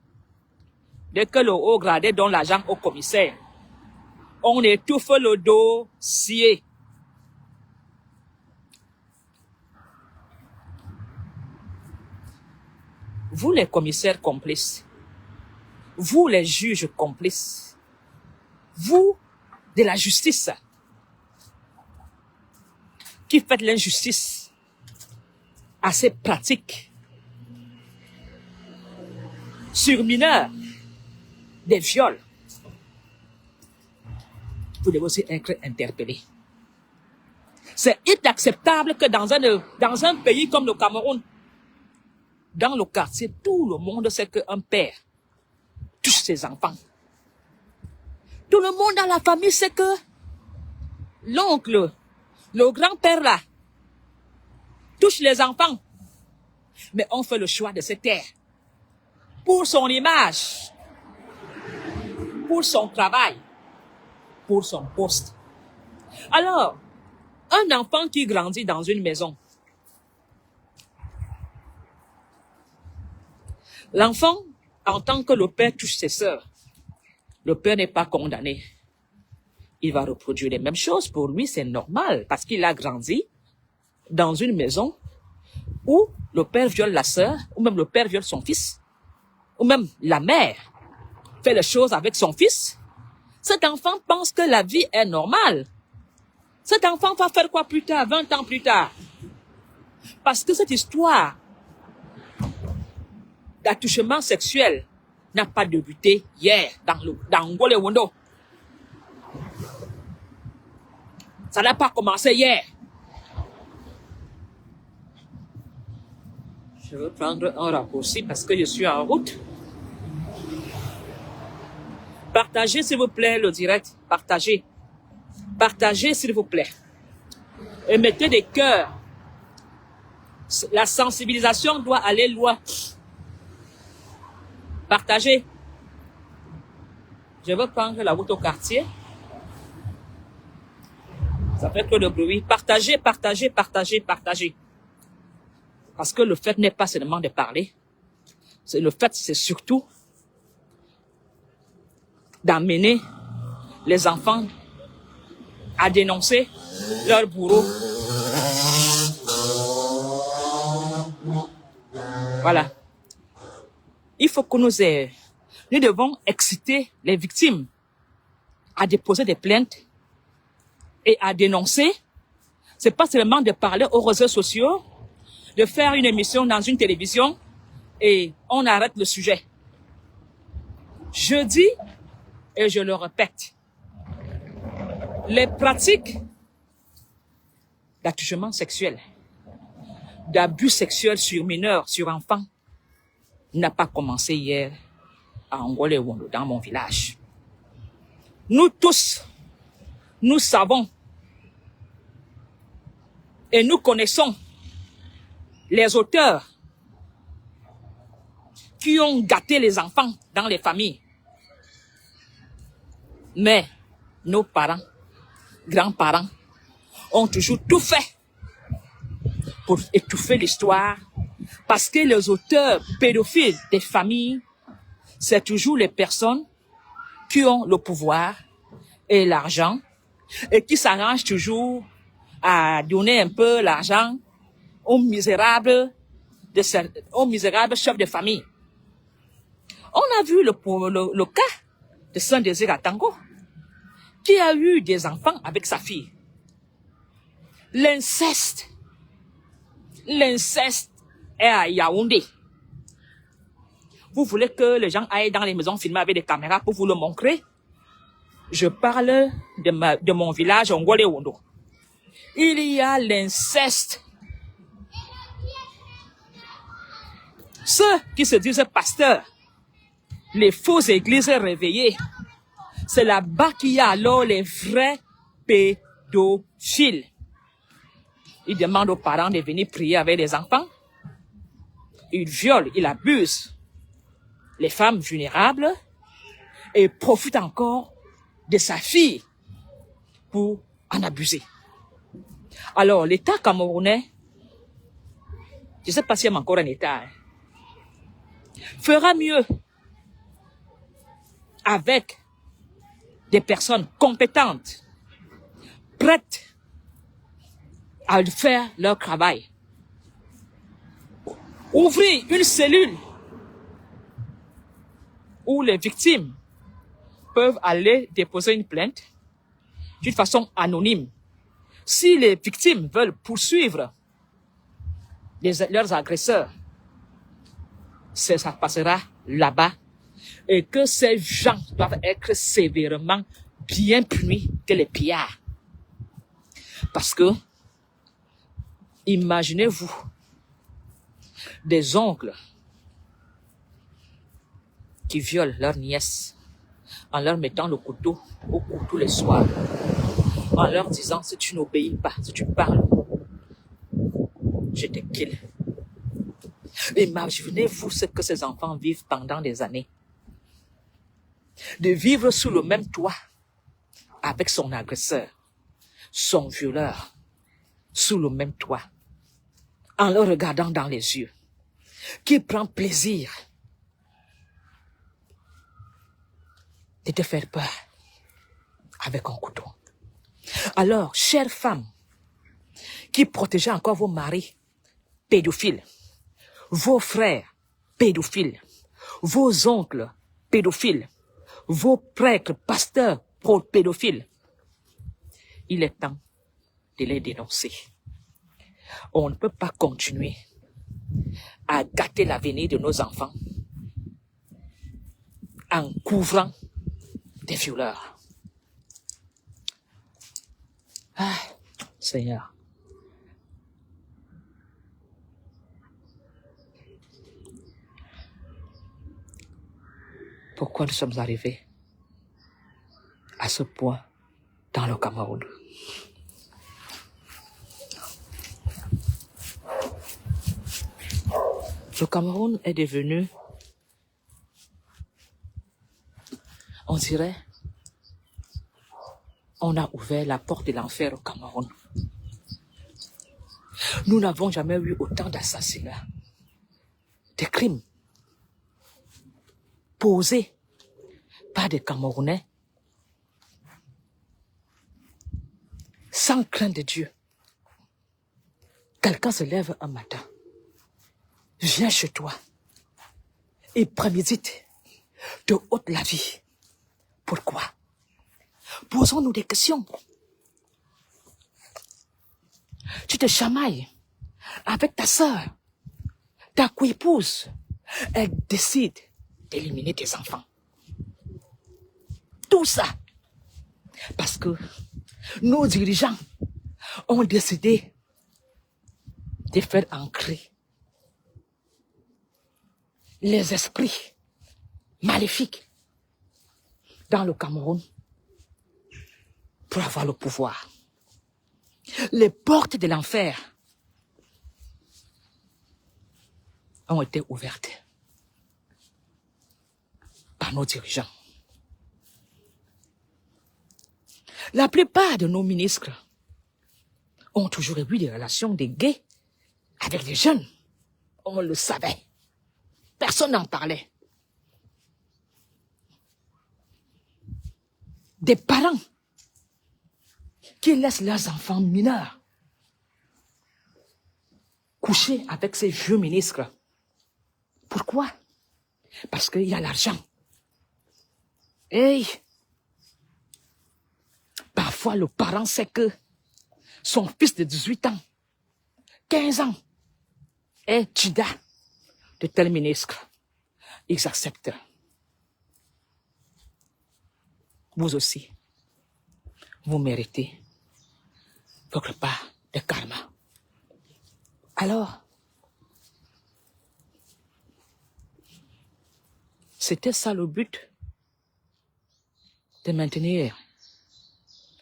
Dès que le haut gradé donne l'argent au commissaire, on étouffe le dossier. Vous les commissaires complices, vous les juges complices, vous de la justice qui faites l'injustice assez pratique sur mineurs, des viols, vous devez aussi être interpellés. C'est inacceptable que dans un pays comme le Cameroun, dans le quartier, tout le monde sait qu'un père touche ses enfants. Tout le monde dans la famille sait que l'oncle, le grand-père là, touche les enfants. Mais on fait le choix de se taire. Pour son image, pour son travail, pour son poste. Alors, un enfant qui grandit dans une maison, l'enfant entend que le père touche ses sœurs. Le père n'est pas condamné. Il va reproduire les mêmes choses. Pour lui, c'est normal parce qu'il a grandi dans une maison où le père viole la sœur, ou même le père viole son fils, ou même la mère fait les choses avec son fils. Cet enfant pense que la vie est normale. Cet enfant va faire quoi plus tard, 20 ans plus tard? Parce que cette histoire d'attouchement sexuel n'a pas débuté hier dans Ngole Wondo. Ça n'a pas commencé hier. Je veux prendre un raccourci parce que je suis en route. Partagez s'il vous plaît le direct. Partagez. Partagez s'il vous plaît. Et mettez des cœurs. La sensibilisation doit aller loin. Partagez. Je veux prendre la route au quartier. Ça fait trop de bruit. Partagez, partagez, partagez, partagez. Parce que le fait n'est pas seulement de parler. Le fait, c'est surtout d'amener les enfants à dénoncer leur bourreau. Voilà. Il faut que nous devons exciter les victimes à déposer des plaintes et à dénoncer. C'est pas seulement de parler aux réseaux sociaux, de faire une émission dans une télévision et on arrête le sujet. Je dis, et je le répète, les pratiques d'attouchement sexuel, d'abus sexuels sur mineurs, sur enfants, n'a pas commencé hier à Ngolé-Wondo, dans mon village. Nous tous, nous savons et nous connaissons les auteurs qui ont gâté les enfants dans les familles. Mais nos parents, grands-parents, ont toujours tout fait pour étouffer l'histoire, parce que les auteurs pédophiles des familles, c'est toujours les personnes qui ont le pouvoir et l'argent et qui s'arrangent toujours à donner un peu l'argent aux misérables chefs de famille. On a vu le cas de Saint-Désir à Tango, qui a eu des enfants avec sa fille. L'inceste est à Yaoundé. Vous voulez que les gens aillent dans les maisons filmer avec des caméras pour vous le montrer? Je parle de mon village, Ngolé-Wondo. Il y a l'inceste. Ceux qui se disent pasteurs, les fausses églises réveillées, c'est là-bas qu'il y a alors les vrais pédophiles. Ils demandent aux parents de venir prier avec les enfants. Ils violent, ils abusent les femmes vulnérables et profitent encore de sa fille pour en abuser. Alors, l'État camerounais, je ne sais pas s'il y a encore un État, fera mieux avec des personnes compétentes, prêtes à faire leur travail. Ouvrir une cellule où les victimes peuvent aller déposer une plainte d'une façon anonyme. Si les victimes veulent poursuivre leurs agresseurs, ça passera là-bas et que ces gens doivent être sévèrement bien punis que les pillards. Parce que, imaginez-vous, des oncles qui violent leur nièce en leur mettant le couteau au cou tous les soirs, en leur disant, si tu n'obéis pas, si tu parles, je te kill. Imaginez-vous ce que ces enfants vivent pendant des années. De vivre sous le même toit avec son agresseur, son violeur, sous le même toit, en le regardant dans les yeux, qui prend plaisir de te faire peur avec un couteau. Alors, chères femmes, qui protégez encore vos maris pédophiles, vos frères pédophiles, vos oncles pédophiles, vos prêtres, pasteurs pédophiles, il est temps de les dénoncer. On ne peut pas continuer à gâter l'avenir de nos enfants en couvrant des violeurs. Ah, Seigneur. Pourquoi nous sommes arrivés à ce point dans le Cameroun? Le Cameroun est devenu, on dirait, on a ouvert la porte de l'enfer au Cameroun. Nous n'avons jamais eu autant d'assassinats, de crimes posés par des Camerounais sans crainte de Dieu. Quelqu'un se lève un matin viens chez toi et prémédite de ôte la vie. Pourquoi? Posons-nous des questions. Tu te chamailles avec ta sœur, ta co-épouse. Elle décide d'éliminer tes enfants. Tout ça parce que nos dirigeants ont décidé de faire ancrer les esprits maléfiques dans le Cameroun pour avoir le pouvoir. Les portes de l'enfer ont été ouvertes par nos dirigeants. La plupart de nos ministres ont toujours eu des relations de gays avec des jeunes. On le savait. Personne n'en parlait. Des parents qui laissent leurs enfants mineurs coucher avec ces vieux ministres. Pourquoi? Parce qu'il y a l'argent. Et parfois le parent sait que son fils de 18 ans, 15 ans, est tida de tel ministre. Ils acceptent. Vous aussi, vous méritez votre part de karma. Alors, c'était ça le but de maintenir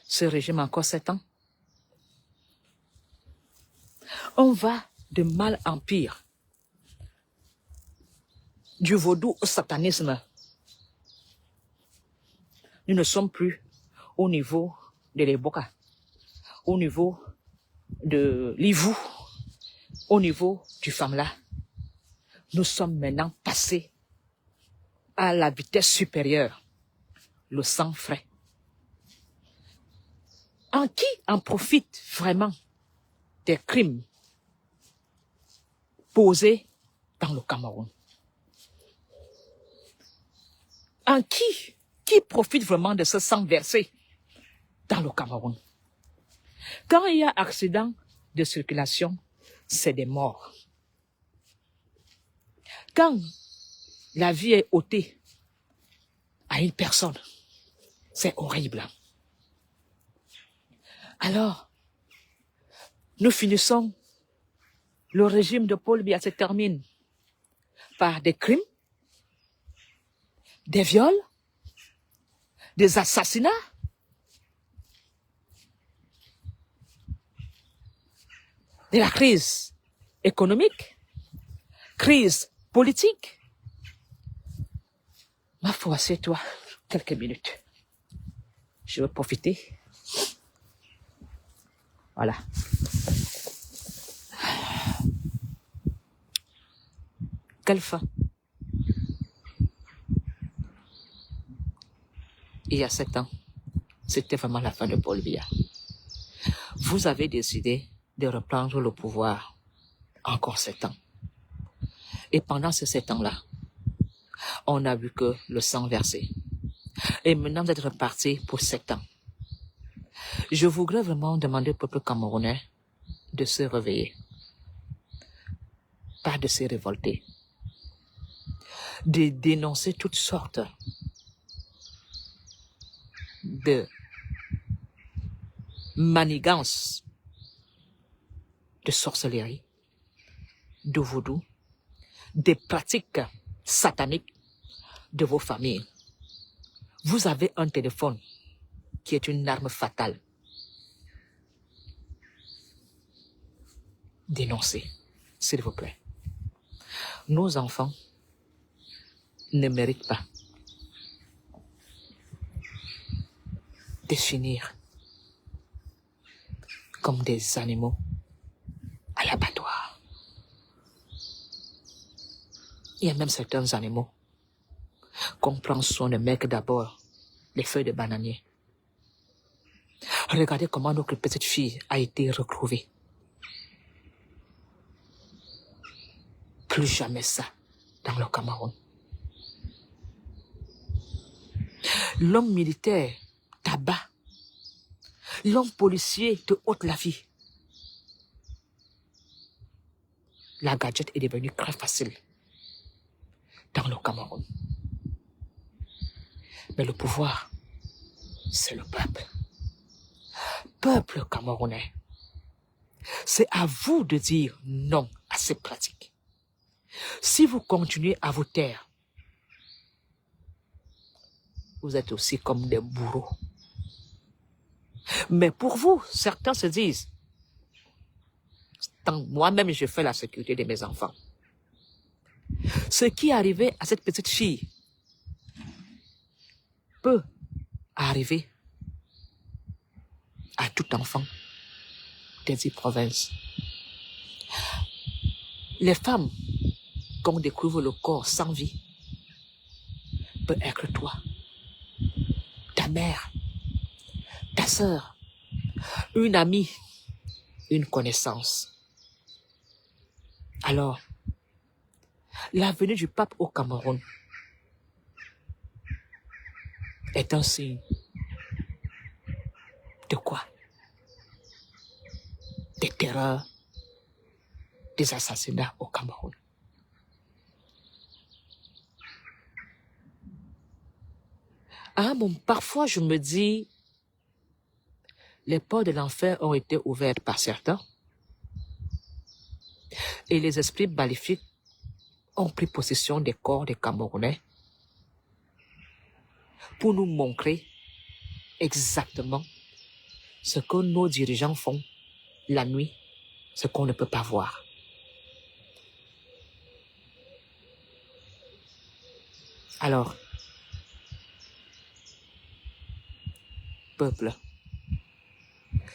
ce régime encore 7 ans. On va de mal en pire. Du vaudou au satanisme. Nous ne sommes plus au niveau de l'Eboka, au niveau de l'Ivou, au niveau du Famla. Nous sommes maintenant passés à la vitesse supérieure, le sang frais. En qui en profite vraiment des crimes posés dans le Cameroun? En qui profite vraiment de ce sang versé dans le Cameroun? Quand il y a accident de circulation, c'est des morts. Quand la vie est ôtée à une personne, c'est horrible. Alors, nous finissons, le régime de Paul Biya se termine par des crimes, des viols, des assassinats, de la crise économique, crise politique. Ma foi, c'est toi, quelques minutes. Je vais profiter. Voilà. Quelle fin? Il y a 7 ans, c'était vraiment la fin de Paul Biya. Vous avez décidé de reprendre le pouvoir encore 7 ans. Et pendant ces 7 ans-là, on a vu que le sang versé. Et maintenant, vous êtes reparti pour 7 ans. Je voudrais vraiment demander au peuple camerounais de se réveiller, pas de se révolter, de dénoncer toutes sortes de manigances, de sorcellerie, de vaudou, des pratiques sataniques de vos familles. Vous avez un téléphone qui est une arme fatale. Dénoncez, s'il vous plaît. Nos enfants ne méritent pas de finir comme des animaux à l'abattoir. Il y a même certains animaux qu'on prend soin de mettre d'abord les feuilles de bananier. Regardez comment notre petite fille a été retrouvée. Plus jamais ça dans le Cameroun. L'homme militaire tabac. L'homme policier te ôte la vie. La gadget est devenue très facile dans le Cameroun. Mais le pouvoir, c'est le peuple. Peuple camerounais, c'est à vous de dire non à ces pratiques. Si vous continuez à vous taire, vous êtes aussi comme des bourreaux. Mais pour vous, certains se disent, moi-même je fais la sécurité de mes enfants. Ce qui est arrivé à cette petite fille peut arriver à tout enfant des 10 provinces. Les femmes, quand on découvre le corps sans vie, peut être toi, ta mère, ta sœur, une amie, une connaissance. Alors, la venue du pape au Cameroun est un signe de quoi? Des terreurs, des assassinats au Cameroun. Parfois je me dis, les portes de l'enfer ont été ouvertes par certains et les esprits maléfiques ont pris possession des corps des Camerounais pour nous montrer exactement ce que nos dirigeants font la nuit, ce qu'on ne peut pas voir. Alors, peuple,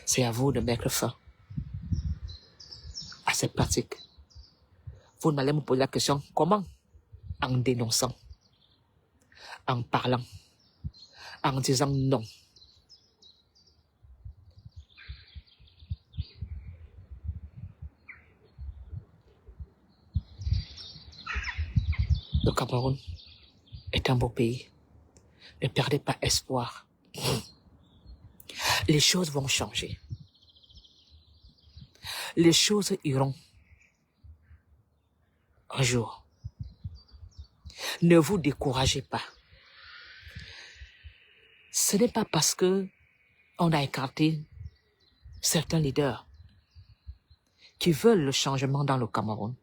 c'est à vous de mettre fin à cette pratique. Vous m'allez me poser la question, comment? En dénonçant, en parlant, en disant non. Le Cameroun est un beau pays. Ne perdez pas espoir. Les choses vont changer. Les choses iront un jour. Ne vous découragez pas. Ce n'est pas parce que on a écarté certains leaders qui veulent le changement dans le Cameroun.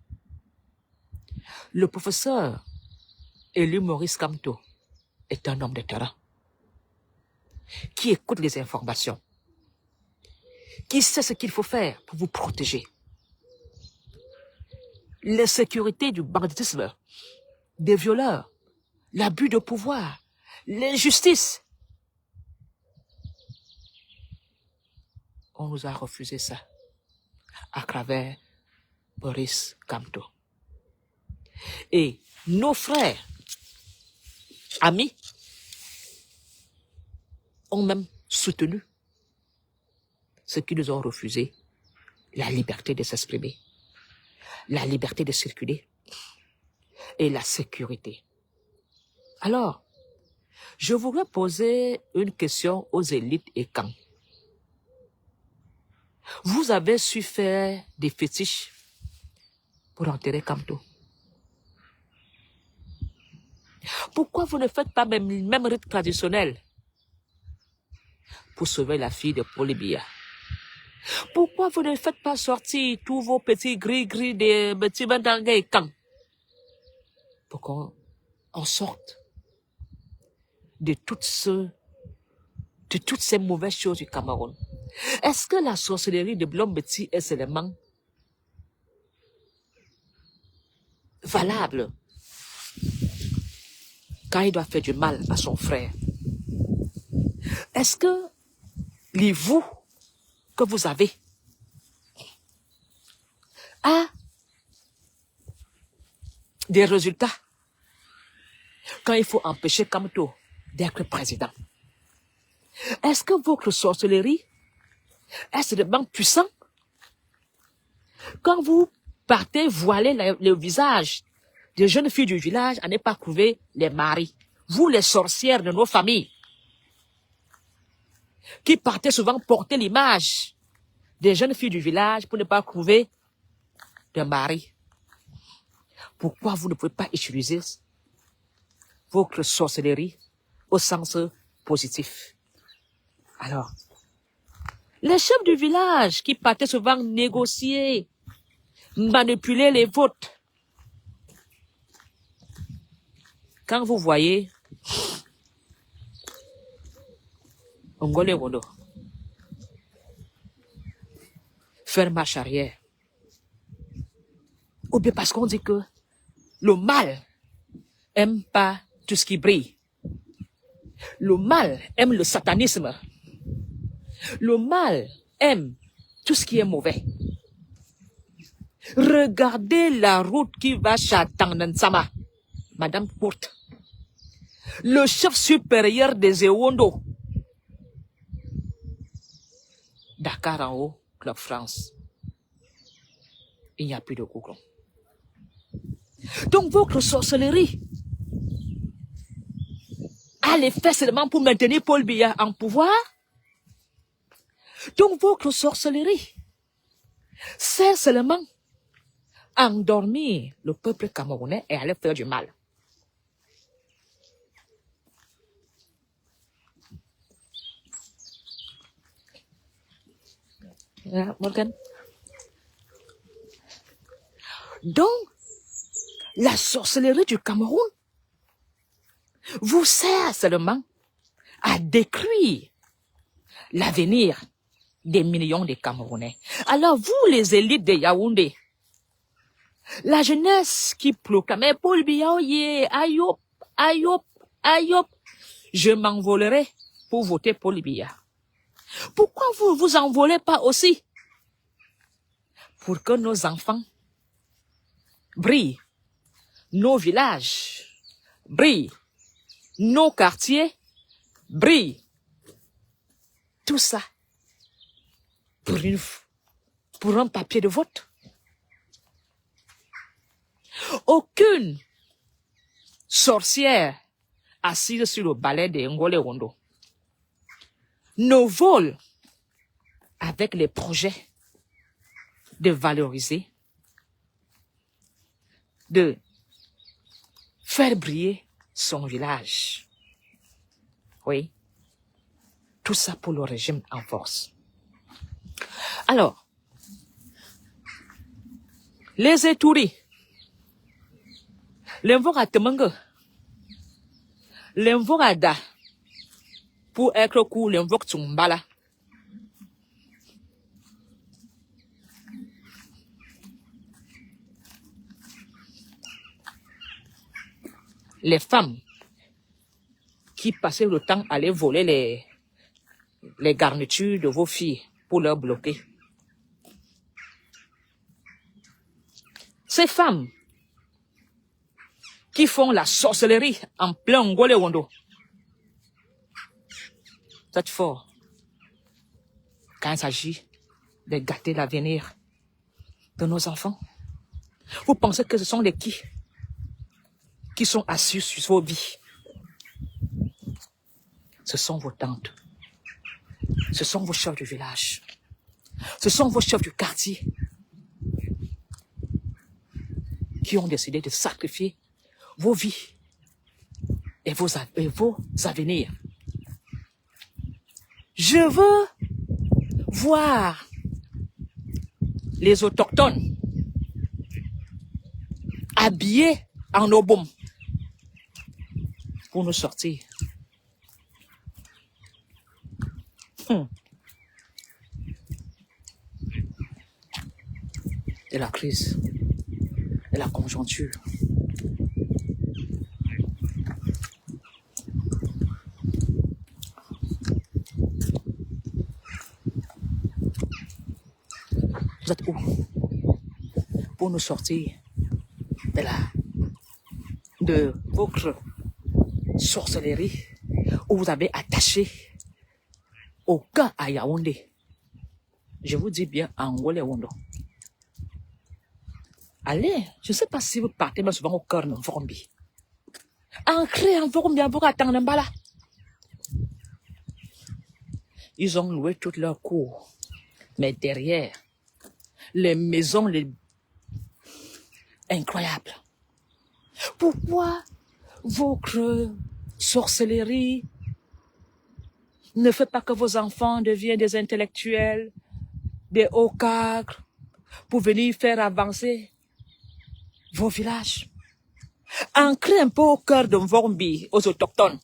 Le professeur élu Maurice Kamto est un homme de terrain qui écoute les informations, qui sait ce qu'il faut faire pour vous protéger. L'insécurité du banditisme, des violeurs, l'abus de pouvoir, l'injustice. On nous a refusé ça à travers Maurice Kamto. Et nos frères, amis, ont même soutenu ceux qui nous ont refusé la liberté de s'exprimer, la liberté de circuler et la sécurité. Alors, je voudrais poser une question aux élites et camps. Vous avez su faire des fétiches pour enterrer Kamto. Pourquoi vous ne faites pas même rite traditionnel pour sauver la fille de Polybia? Pourquoi vous ne faites pas sortir tous vos petits gris-gris des petits Bandanga et Kang pour qu'on sorte de toutes ces mauvaises choses du Cameroun? Est-ce que la sorcellerie de Blom Betty est seulement valable quand il doit faire du mal à son frère? Est-ce que les vous que vous avez a des résultats quand il faut empêcher Kamto d'être président? Est-ce que votre sorcellerie est vraiment puissant quand vous partez voiler le visage des jeunes filles du village à ne pas trouver les maris. Vous, les sorcières de nos familles, qui partez souvent porter l'image des jeunes filles du village pour ne pas trouver de mari. Pourquoi vous ne pouvez pas utiliser votre sorcellerie au sens positif? Alors, les chefs du village qui partaient souvent négocier, manipuler les votes. Quand vous voyez Ongole Wondo faire marche arrière, ou bien parce qu'on dit que le mal aime pas tout ce qui brille. Le mal aime le satanisme. Le mal aime tout ce qui est mauvais. Regardez la route qui va chez Tangansama, Madame Courte. Le chef supérieur des Ewondo. Dakar en haut, Club France. Il n'y a plus de Google. Donc votre sorcellerie a l'effet seulement pour maintenir Paul Biya en pouvoir. Donc votre sorcellerie sert seulement à endormir le peuple camerounais et à leur faire du mal. Morgan. Donc, la sorcellerie du Cameroun vous sert seulement à détruire l'avenir des millions de Camerounais. Alors vous, les élites de Yaoundé, la jeunesse qui proclamait Paul Biya, Ayop, Ayop, Ayop, je m'envolerai pour voter Paul Biya. Pourquoi vous ne vous envolez pas aussi pour que nos enfants brillent, nos villages brillent, nos quartiers brillent. Tout ça pour un papier de vote. Aucune sorcière assise sur le balai de Ngole Wondo ne vole avec les projets de valoriser, de faire briller son village. Oui. Tout ça pour le régime en force. Alors, les étouris, l'envora Temenge, l'envora Da, pour être cool, l'invoque Tsumbala. Les femmes qui passaient le temps à aller voler les garnitures de vos filles pour leur bloquer. Ces femmes qui font la sorcellerie en plein Ngole Wondo. Cette fois, quand il s'agit de gâter l'avenir de nos enfants, vous pensez que ce sont les qui sont assis sur vos vies? Ce sont vos tantes, ce sont vos chefs du village, ce sont vos chefs du quartier qui ont décidé de sacrifier vos vies et vos avenirs. Je veux voir les autochtones habillés en obom pour nous sortir. De la crise, de la conjoncture. Vous êtes où pour nous sortir de votre sorcellerie où vous avez attaché au cas à Yaoundé? Je vous dis bien en Ngole Wondo. Allez, je ne sais pas si vous partez, mais souvent au cœur de Vorombi. Ancré en Vorombi, en Vorombi, ils ont loué toute leur cour. Mais derrière, les maisons les incroyables. Pourquoi votre sorcellerie ne fait pas que vos enfants deviennent des intellectuels, des hauts cadres, pour venir faire avancer vos villages? Ancrez un peu au cœur de Vorombi, aux autochtones.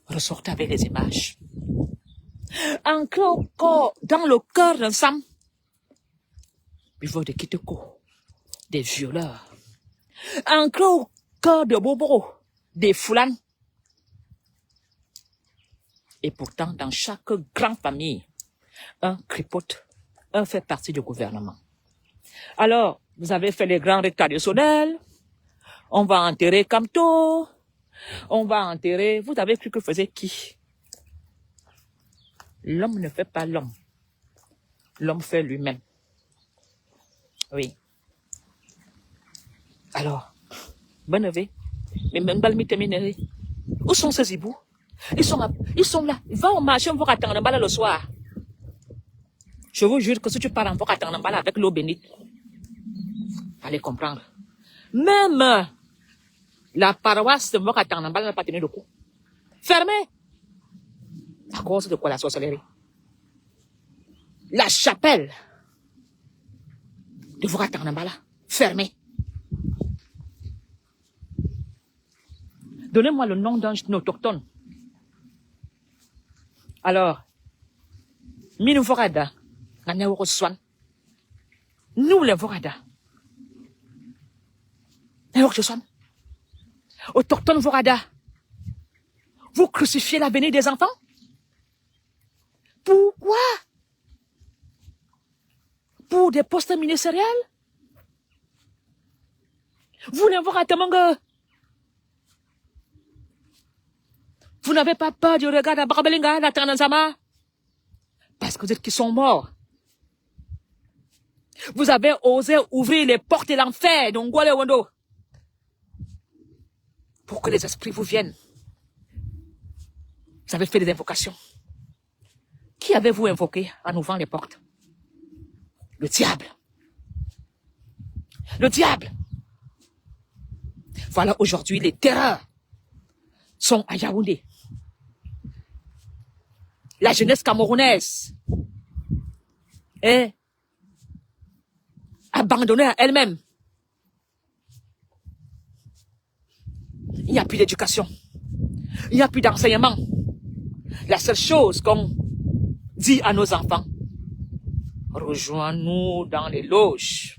Ressortez avec les images. Ancrez encore dans le cœur d'un Sam. Buveur de Kitoko, des violeurs. Ancrez au cœur de Bobo, des Foulans. Et pourtant, dans chaque grande famille, un cripote, un fait partie du gouvernement. Alors, vous avez fait les grands rites traditionnels, on va enterrer Kamto, on va enterrer... Vous avez cru que faisait qui? L'homme ne fait pas l'homme. L'homme fait lui-même. Oui. Alors, bonne vie. Mais même pas le terminé. Où sont ces hiboux? Ils sont là. Va au marché, on va attendre le soir. Je vous jure que si tu pars en attendre avec l'eau bénite, allez comprendre. Même la paroisse de Mbokatangambala n'a pas tenu le coup. Fermée. À cause de quoi la sorcellerie? La chapelle de Mbokatangambala, fermée. Donnez-moi le nom d'un autochtone. Alors, Minu Vorada, nous les Vorada. Autochtone Vorada, vous crucifiez l'avenir des enfants? Pourquoi? Pour des postes ministériels? Vous les Vorada, vous n'avez pas peur du regard de Barabelinga, la Tanzama? Parce que vous êtes qui sont morts. Vous avez osé ouvrir les portes de l'enfer, d'Ongwale Wando, pour que les esprits vous viennent. Vous avez fait des invocations. Qui avez-vous invoqué en ouvrant les portes? Le diable. Le diable. Voilà aujourd'hui les terreurs sont à Yaoundé. La jeunesse camerounaise est abandonnée à elle-même. Il n'y a plus d'éducation. Il n'y a plus d'enseignement. La seule chose qu'on dit à nos enfants, rejoins-nous dans les loges.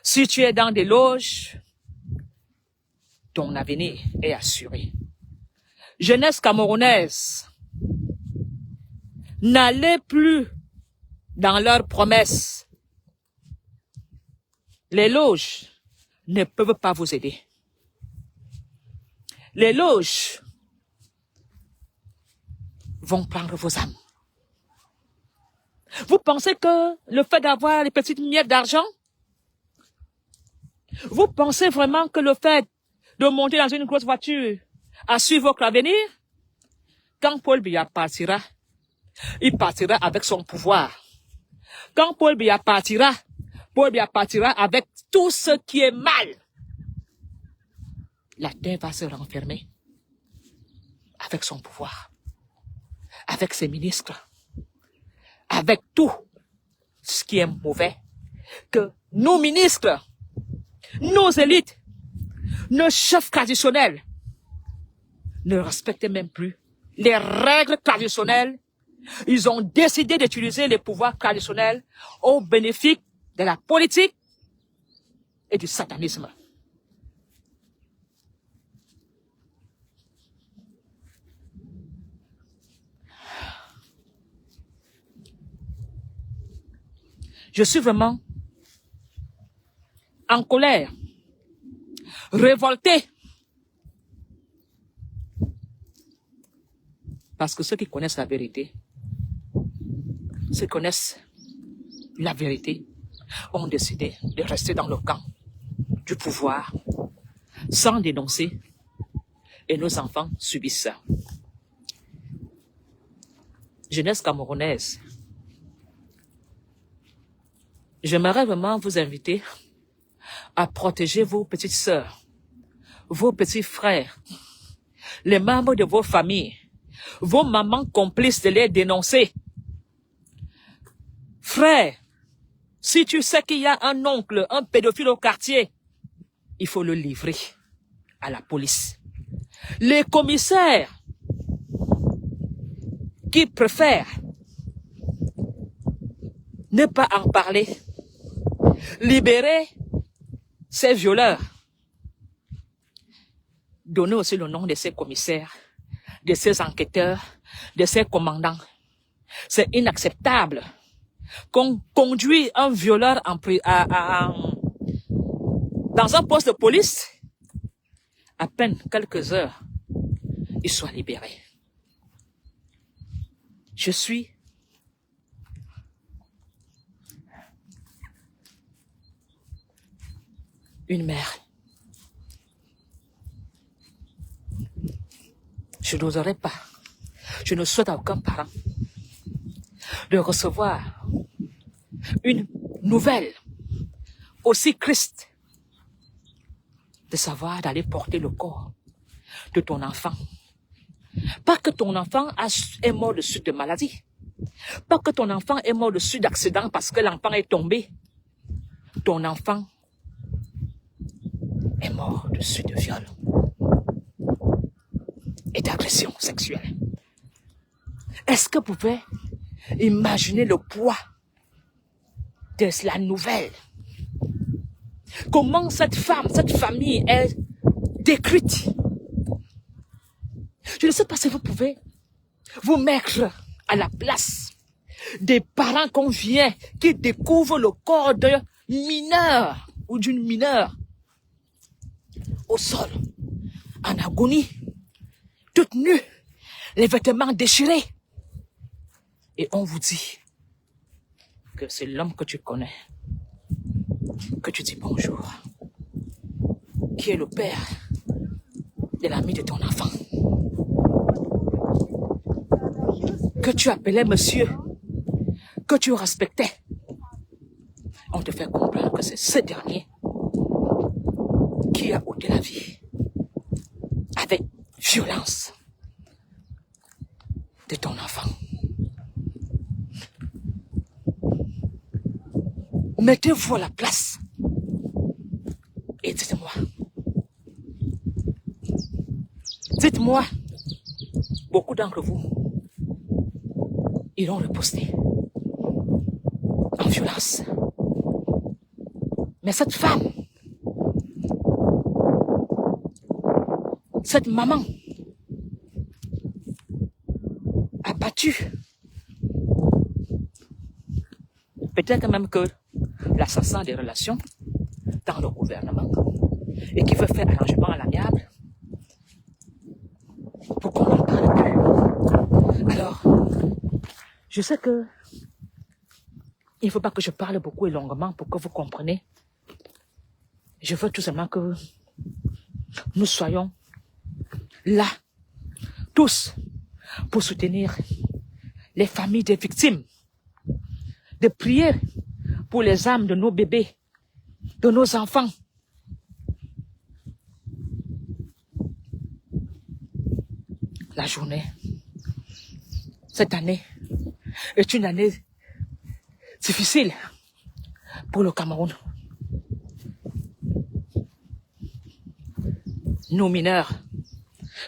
Si tu es dans des loges, ton avenir est assuré. Jeunesse camerounaise, n'allez plus dans leurs promesses. Les loges ne peuvent pas vous aider. Les loges vont prendre vos âmes. Vous pensez que le fait d'avoir les petites miettes d'argent, vous pensez vraiment que le fait de monter dans une grosse voiture assure votre avenir? Quand Paul Biya partira, il partira avec son pouvoir. Quand Paul Biya partira avec tout ce qui est mal. La terre va se renfermer avec son pouvoir, avec ses ministres, avec tout ce qui est mauvais, que nos ministres, nos élites, nos chefs traditionnels ne respectent même plus les règles traditionnelles. Ils ont décidé d'utiliser les pouvoirs traditionnels au bénéfice de la politique et du satanisme. Je suis vraiment en colère, révolté. Parce que ceux qui connaissent la vérité, ceux qui connaissent la vérité, ont décidé de rester dans le camp du pouvoir sans dénoncer et nos enfants subissent ça. Jeunesse camerounaise, j'aimerais vraiment vous inviter à protéger vos petites sœurs, vos petits frères, les membres de vos familles, vos mamans complices de les dénoncer. Frère, si tu sais qu'il y a un oncle, un pédophile au quartier, il faut le livrer à la police. Les commissaires qui préfèrent ne pas en parler, libérer ces violeurs, donner aussi le nom de ces commissaires, de ces enquêteurs, de ces commandants. C'est inacceptable qu'on conduit un violeur dans un poste de police, à peine quelques heures, il soit libéré. Je suis une mère. Je n'oserais pas, je ne souhaite à aucun parent de recevoir une nouvelle aussi triste, de savoir d'aller porter le corps de ton enfant. Pas que ton enfant est mort de suite de maladie. Pas que ton enfant est mort de suite d'accident parce que l'enfant est tombé. Ton enfant est mort de suite de viol et d'agression sexuelle. Est-ce que vous pouvez imaginer le poids de la nouvelle? Comment cette femme, cette famille est détruite? Je ne sais pas si vous pouvez vous mettre à la place des parents qu'on vient, qui découvrent le corps d'un mineur ou d'une mineure au sol, en agonie, toute nue, les vêtements déchirés. Et on vous dit que c'est l'homme que tu connais, que tu dis bonjour, qui est le père de l'ami de ton enfant, que tu appelais monsieur, que tu respectais. On te fait comprendre que c'est ce dernier qui a ôté la vie avec violence de ton enfant. Mettez-vous à la place et dites-moi. Dites-moi, beaucoup d'entre vous iront riposter en violence. Mais cette femme, cette maman, abattue, peut-être même que l'assassin des relations dans le gouvernement et qui veut faire arrangement à l'amiable pour qu'on n'en parle plus. Alors, je sais que il ne faut pas que je parle beaucoup et longuement pour que vous compreniez. Je veux tout simplement que nous soyons là, tous, pour soutenir les familles des victimes, de prier pour les âmes de nos bébés, de nos enfants. La journée, cette année, est une année difficile pour le Cameroun. Nos mineurs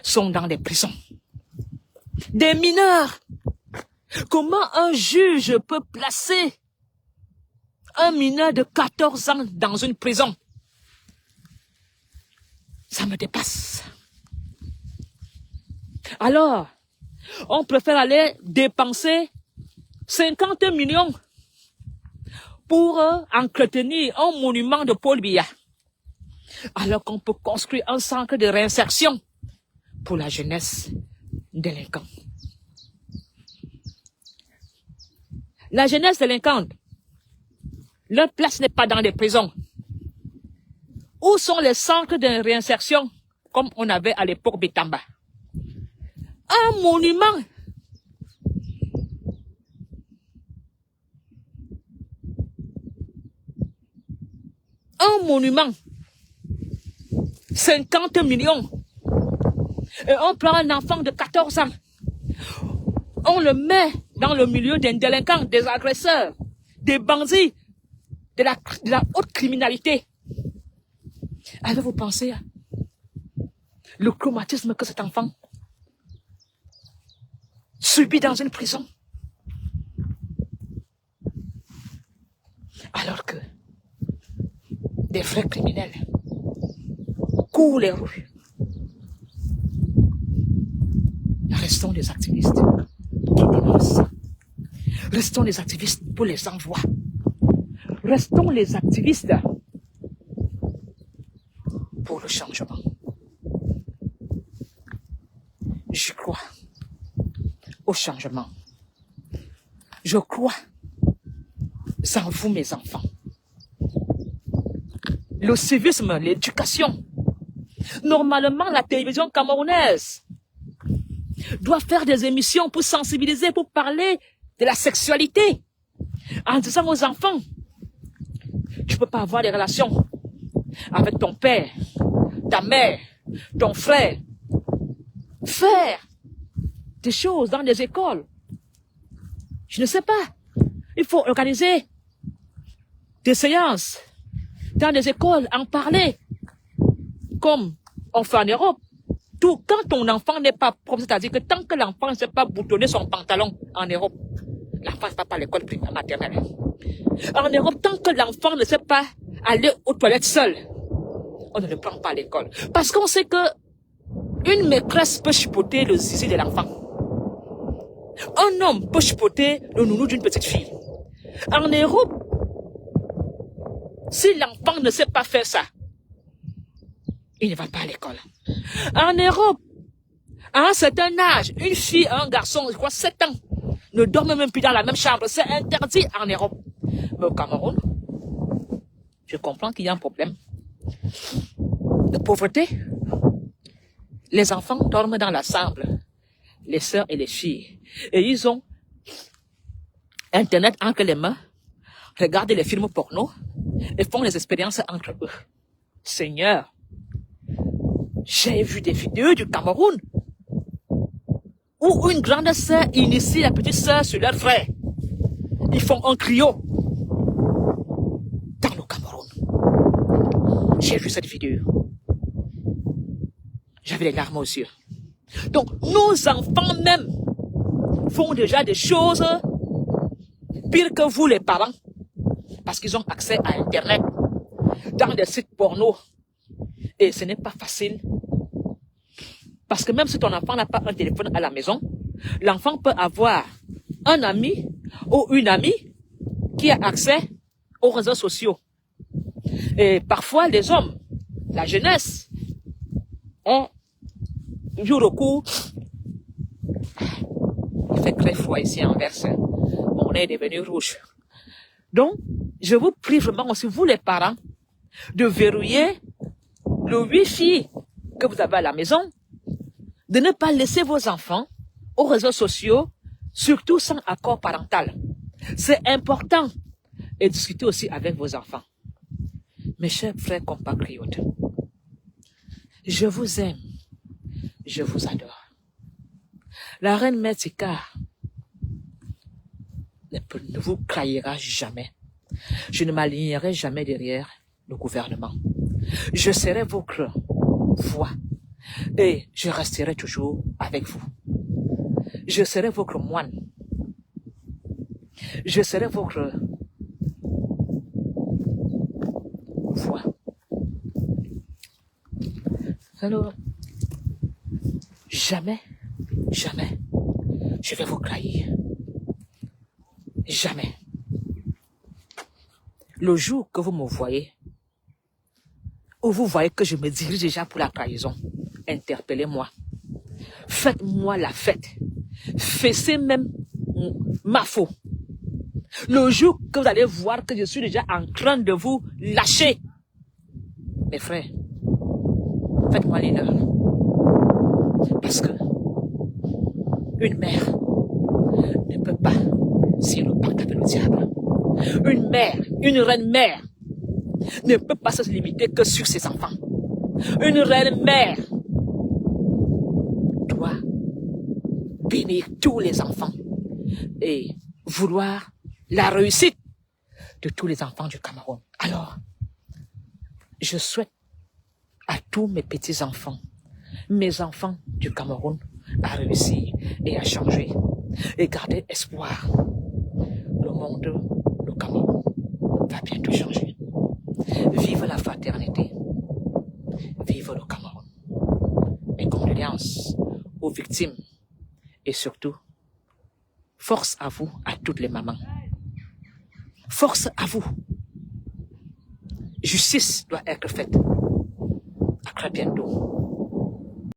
sont dans des prisons. Des mineurs! Comment un juge peut placer un mineur de 14 ans dans une prison? Ça me dépasse. Alors, on préfère aller dépenser 50 millions pour entretenir un monument de Paul Biya, alors qu'on peut construire un centre de réinsertion pour la jeunesse délinquante. La jeunesse délinquante, Leur place n'est pas dans les prisons. Où sont les centres de réinsertion, comme on avait à l'époque Betamba? Un monument. Un monument. 50 millions. Et on prend un enfant de 14 ans. On le met dans le milieu des délinquants, des agresseurs, des bandits, de la haute criminalité. Avez-vous pensé à le traumatisme que cet enfant subit dans une prison? Alors que des vrais criminels courent les rues. Restons des activistes qui dénoncent. Restons les activistes pour les envois. Restons les activistes pour le changement. Je crois au changement. Je crois en vous, mes enfants. Le civisme, l'éducation. Normalement, la télévision camerounaise doit faire des émissions pour sensibiliser, pour parler de la sexualité. En disant aux enfants, tu ne peux pas avoir des relations avec ton père, ta mère, ton frère. Faire des choses dans des écoles. Je ne sais pas. Il faut organiser des séances dans des écoles, en parler, comme on fait en Europe. Tout, quand ton enfant n'est pas propre, c'est-à-dire que tant que l'enfant ne sait pas boutonner son pantalon en Europe, l'enfant ne va pas à l'école primaire maternelle. En Europe, tant que l'enfant ne sait pas aller aux toilettes seul, on ne le prend pas à l'école. Parce qu'on sait que une maîtresse peut chipoter le zizi de l'enfant. Un homme peut chipoter le nounou d'une petite fille. En Europe, si l'enfant ne sait pas faire ça, il ne va pas à l'école. En Europe, à un certain âge, une fille et un garçon, je crois 7 ans, ne dorment même plus dans la même chambre. C'est interdit en Europe. Mais au Cameroun, je comprends qu'il y a un problème de pauvreté. Les enfants dorment dans l'ensemble, les sœurs et les filles. Et ils ont Internet entre les mains, regardent les films porno et font les expériences entre eux. Seigneur, j'ai vu des vidéos du Cameroun où une grande sœur initie la petite sœur sur leur frère. Ils font un trio dans le Cameroun. J'ai vu cette vidéo. J'avais les larmes aux yeux. Donc, nos enfants même font déjà des choses pires que vous, les parents, parce qu'ils ont accès à Internet, dans des sites porno. Et ce n'est pas facile. Parce que même si ton enfant n'a pas un téléphone à la maison, l'enfant peut avoir un ami ou une amie qui a accès aux réseaux sociaux. Et parfois, les hommes, la jeunesse, ont joue recours. Il fait très froid ici en Anvers. On est devenu rouge. Donc, je vous prie vraiment aussi, vous les parents, de verrouiller le Wi-Fi que vous avez à la maison, de ne pas laisser vos enfants aux réseaux sociaux, surtout sans accord parental. C'est important. Et discuter aussi avec vos enfants. Mes chers frères compatriotes, je vous aime, je vous adore. La reine Metzika ne vous trahira jamais. Je ne m'alignerai jamais derrière le gouvernement. Je serai votre voix et je resterai toujours avec vous. Je serai votre moine. Je serai votre voix. Alors, jamais, jamais, je vais vous trahir. Jamais. Le jour que vous me voyez, ou vous voyez que je me dirige déjà pour la trahison, interpellez-moi. Faites-moi la fête. Fessez même ma faute. Le jour que vous allez voir que je suis déjà en train de vous lâcher, mes frères, faites-moi l'honneur. Parce que une mère ne peut pas signer le pacte avec le diable. Une mère, une reine mère, ne peut pas se limiter que sur ses enfants. Une reine mère doit bénir tous les enfants et vouloir la réussite de tous les enfants du Cameroun. Alors, je souhaite à tous mes petits-enfants, mes enfants du Cameroun, à réussir et à changer et garder espoir. Le monde, le Cameroun, va bientôt changer. Vive la fraternité. Vive le Cameroun. Mes condoléances aux victimes et surtout, force à vous, à toutes les mamans. Force à vous. Justice doit être faite. À très bientôt.